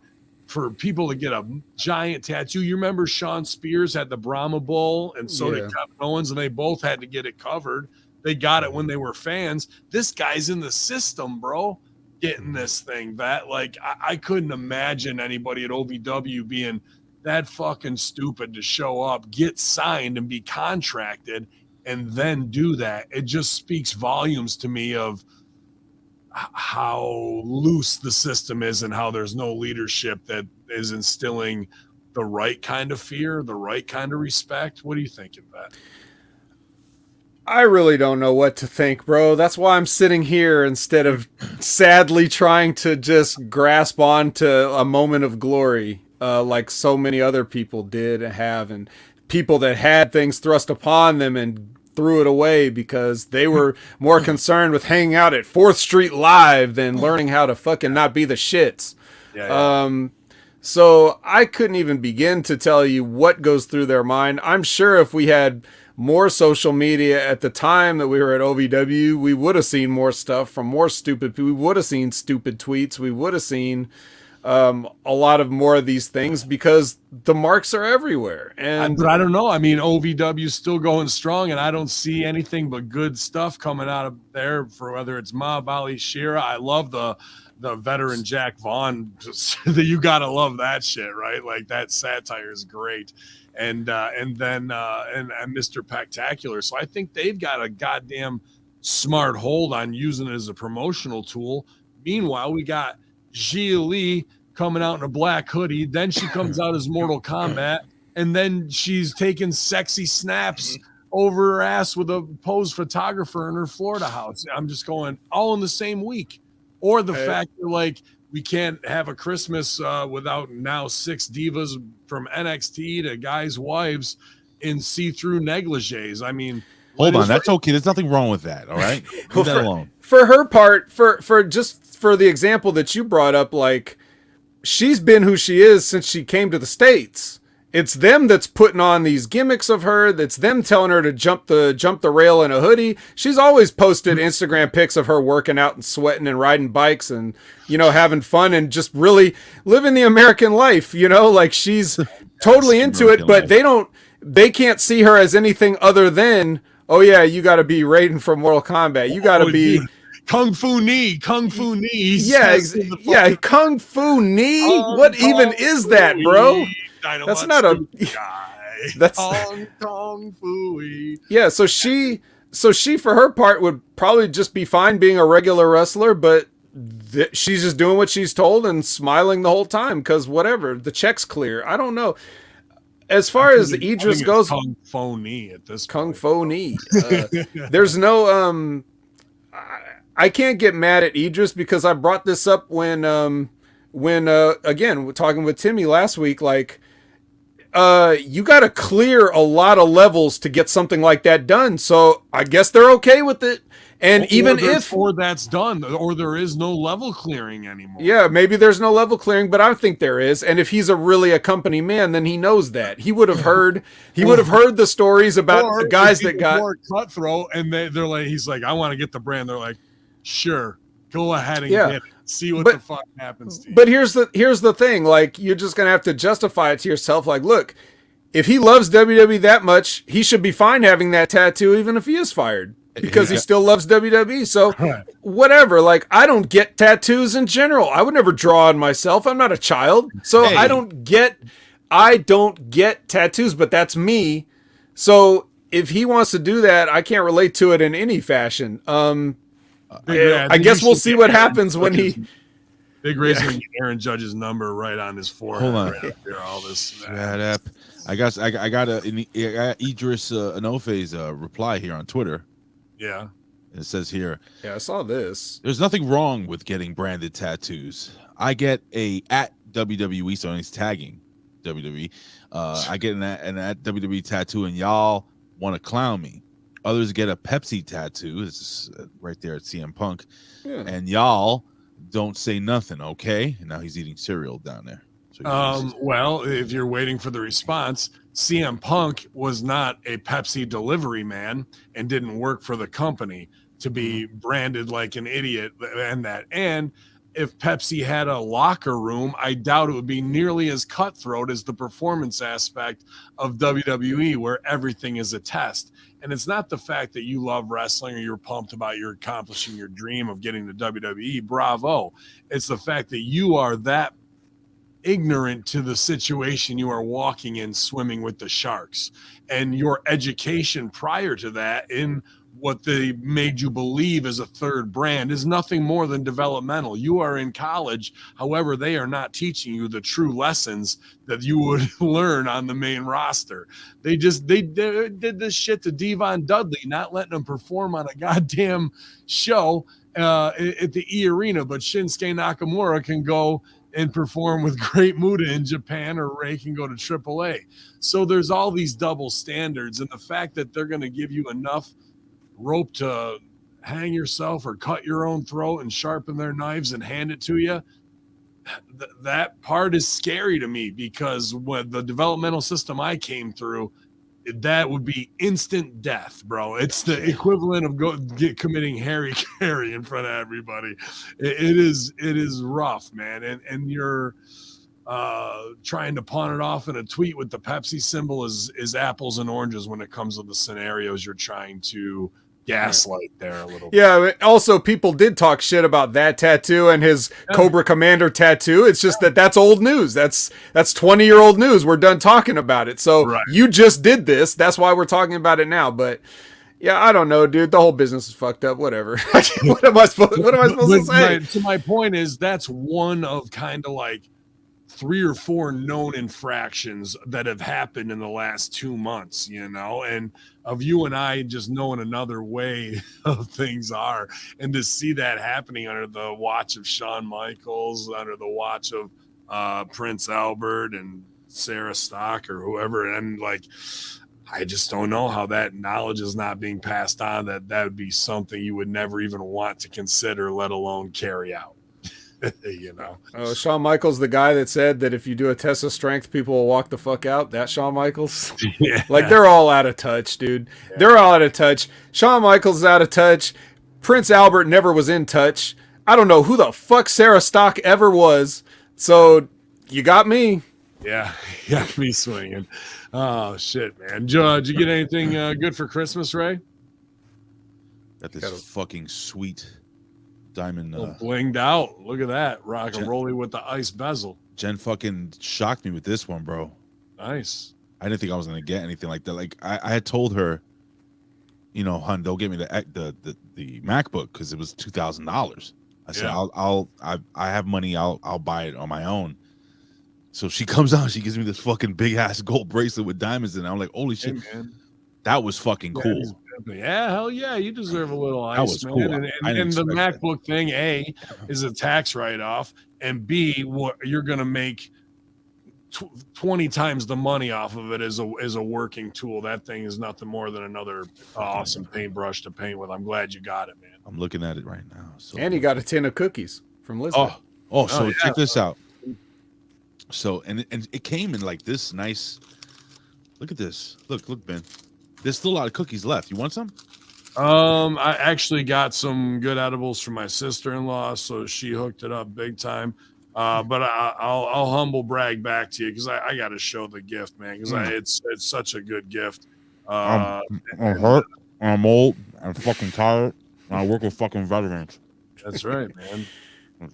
for people to get a giant tattoo, you remember Sean Spears had the Brahma Bull, and so did Kevin Owens, and they both had to get it covered. They got it when they were fans. This guy's in the system, bro, getting this thing. That, like, I couldn't imagine anybody at OVW being that fucking stupid to show up, get signed, and be contracted, and then do that. It just speaks volumes to me of how loose the system is and how there's no leadership that is instilling the right kind of fear, the right kind of respect. What do you think of that? I really don't know what to think, bro. That's why I'm sitting here instead of sadly trying to just grasp onto a moment of glory, like so many other people did and have, and people that had things thrust upon them and threw it away because they were more concerned with hanging out at 4th Street Live than learning how to fucking not be the shits. Yeah. So I couldn't even begin to tell you what goes through their mind. I'm sure if we had more social media at the time that we were at OVW, we would have seen more stuff from more stupid people. We would have seen stupid tweets. We would have seen a lot of more of these things because the marks are everywhere. But I don't know. I mean, OVW is still going strong, and I don't see anything but good stuff coming out of there for whether it's Mob Ali Shira. I love the veteran Jack Vaughn. You gotta love that shit, right? Like that satire is great. And then Mr. Pactacular. So I think they've got a goddamn smart hold on using it as a promotional tool. Meanwhile, we got Xia Li coming out in a black hoodie. Then she comes out as Mortal Kombat, and then she's taking sexy snaps over her ass with a pose photographer in her Florida house. I'm just going all in the same week. Or the fact that like we can't have a Christmas without now 6 divas from NXT to guys' wives in see-through negligees. I mean, hold on, that's okay. There's nothing wrong with that. All right, leave that alone. For her part, for the example that you brought up, like she's been who she is since she came to the States. It's them that's putting on these gimmicks of her. That's them telling her to jump the rail in a hoodie. She's always posted Instagram pics of her working out and sweating and riding bikes and, you know, having fun and just really living the American life, you know, like she's totally into it, but they can't see her as anything other than, oh yeah, you got to be Raiden from Mortal Kombat. You got to be Kung Fu knee. Yeah, Kung Fu knee. What even is that, bro? That's not a guy. That's Kung Fu. Yeah, so she for her part would probably just be fine being a regular wrestler, but she's just doing what she's told and smiling the whole time because whatever, the check's clear. I don't know. As far as Idris goes, Kung Fu knee at this Kung Fu knee. There's no I can't get mad at Idris because I brought this up when again, we're talking with Timmy last week, like you got to clear a lot of levels to get something like that done. So I guess they're okay with it. And even if that's done, or there is no level clearing anymore. Yeah, maybe there's no level clearing, but I think there is. And if he's really a company man, then he knows that. He would have heard. He would have heard the stories about the guys that got cutthroat, and they're like, he's like, I want to get the brand. They're like, sure, go ahead and get it. See what the fuck happens to you. But here's the thing, like you're just gonna have to justify it to yourself. Like, look, if he loves WWE that much, he should be fine having that tattoo, even if he is fired, because he still loves WWE. So whatever. Like, I don't get tattoos in general. I would never draw on myself. I'm not a child, so I don't get tattoos. But that's me. So if he wants to do that, I can't relate to it in any fashion. I guess we'll see what happens when he. Big raising Aaron Judge's number right on his forehead. Hold on. Right here, all this. Shut up. I got Idris Anofe's reply here on Twitter. Yeah. It says here. Yeah, I saw this. There's nothing wrong with getting branded tattoos. I get at WWE, so he's tagging WWE. I get an at WWE tattoo, and y'all want to clown me. Others get a Pepsi tattoo. This is right there at CM Punk. Yeah. And y'all don't say nothing, okay? And now he's eating cereal down there. So well, if you're waiting for the response, CM Punk was not a Pepsi delivery man and didn't work for the company to be branded like an idiot and that. And if Pepsi had a locker room, I doubt it would be nearly as cutthroat as the performance aspect of WWE, where everything is a test. And it's not the fact that you love wrestling or you're pumped about you're accomplishing your dream of getting to WWE. Bravo. It's the fact that you are that ignorant to the situation you are walking in, swimming with the sharks. And your education prior to that in what they made you believe is a third brand is nothing more than developmental. You are in college. However, they are not teaching you the true lessons that you would learn on the main roster. They did this shit to Devon Dudley, not letting him perform on a goddamn show at the E Arena, but Shinsuke Nakamura can go and perform with Great Muta in Japan, or Ray can go to AAA. So there's all these double standards, and the fact that they're going to give you enough rope to hang yourself or cut your own throat and sharpen their knives and hand it to you, that part is scary to me, because when the developmental system I came through, that would be instant death, bro. It's the equivalent of committing Harry Carey in front of everybody. It is rough, man. And you're trying to pawn it off in a tweet with the Pepsi symbol is apples and oranges when it comes to the scenarios you're trying to gaslight there a little bit. Yeah, also people did talk shit about that tattoo and his Cobra Commander tattoo. It's just that's old news. That's 20-year-old news. We're done talking about it. So you just did this. That's why we're talking about it now. But yeah, I don't know, dude. The whole business is fucked up. Whatever. What am I supposed to say? My point is, that's one of kind of like 3 or 4 known infractions that have happened in the last 2 months, and of you and I just knowing another way of things are, and to see that happening under the watch of Shawn Michaels, under the watch of Prince Albert and Sarah Stock or whoever, and like, I just don't know how that knowledge is not being passed on. That would be something you would never even want to consider, let alone carry out. Shawn Michaels, the guy that said that if you do a test of strength, people will walk the fuck out. That Shawn Michaels. Like, they're all out of touch, dude. They're all out of touch. Shawn Michaels is out of touch. Prince Albert never was in touch. I don't know who the fuck Sarah Stock ever was. So you got me. Yeah, you got me swinging. Oh shit, man. Did you get anything good for Christmas, Ray? Got this fucking sweet diamond blinged out. Look at that. Rock and rolly with the ice bezel. Jen fucking shocked me with this one, bro. Nice. I didn't think I was gonna get anything like that. Like I had told her, hun, don't get me the MacBook because it was $2,000. I said I have money. I'll buy it on my own. So she comes out, she gives me this fucking big ass gold bracelet with diamonds in it. I'm like, holy shit, man. That was fucking cool. Yeah, hell yeah, you deserve a little ice, that was man. Cool. And the MacBook thing, A, is a tax write-off, and B, you're gonna make 20 times the money off of it as a working tool. That thing is nothing more than another awesome paintbrush to paint with. I'm glad you got it, man. I'm looking at it right now. So and you got a tin of cookies from Lisbon. So check this out. So and it came in like this nice. Look at this. Look, Ben. There's still a lot of cookies left. You want some? I actually got some good edibles from my sister-in-law, so she hooked it up big time. But I'll humble brag back to you because I got to show the gift, man. Because it's such a good gift. I'm hurt. I'm old. I'm fucking tired. And I work with fucking veterans. That's right, man.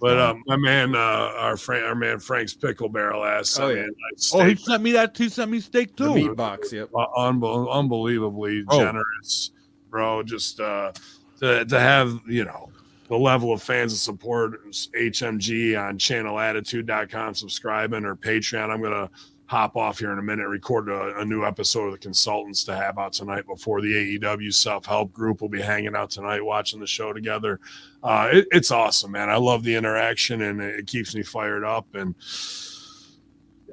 But my man, our man Frank's Pickle Barrel ass. He sent me that. He sent me steak too. The meat box. Yep. Unbelievably generous, bro. Just to have the level of fans and support HMG on channelattitude.com, subscribing, or Patreon. I'm gonna hop off here in a minute, record a new episode of The Consultants to have out tonight before the AEW self-help group will be hanging out tonight watching the show together. It's awesome, man. I love the interaction, and it keeps me fired up. And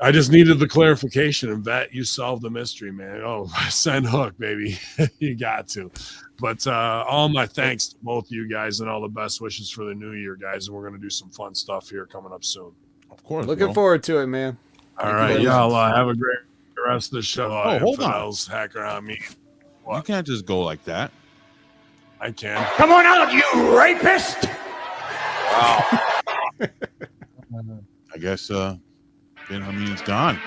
I just needed the clarification, and Vet, you solved the mystery, man. Oh, send Hook, baby. You got to. But all my thanks to both of you guys, and all the best wishes for the new year, guys. And we're going to do some fun stuff here coming up soon. Of course. Looking forward to it, man. All right, y'all have a great rest of the show. Hold on. Hacker on me. You can't just go like that. I can. Come on out, you rapist! Wow. I guess Ben Hameen's gone.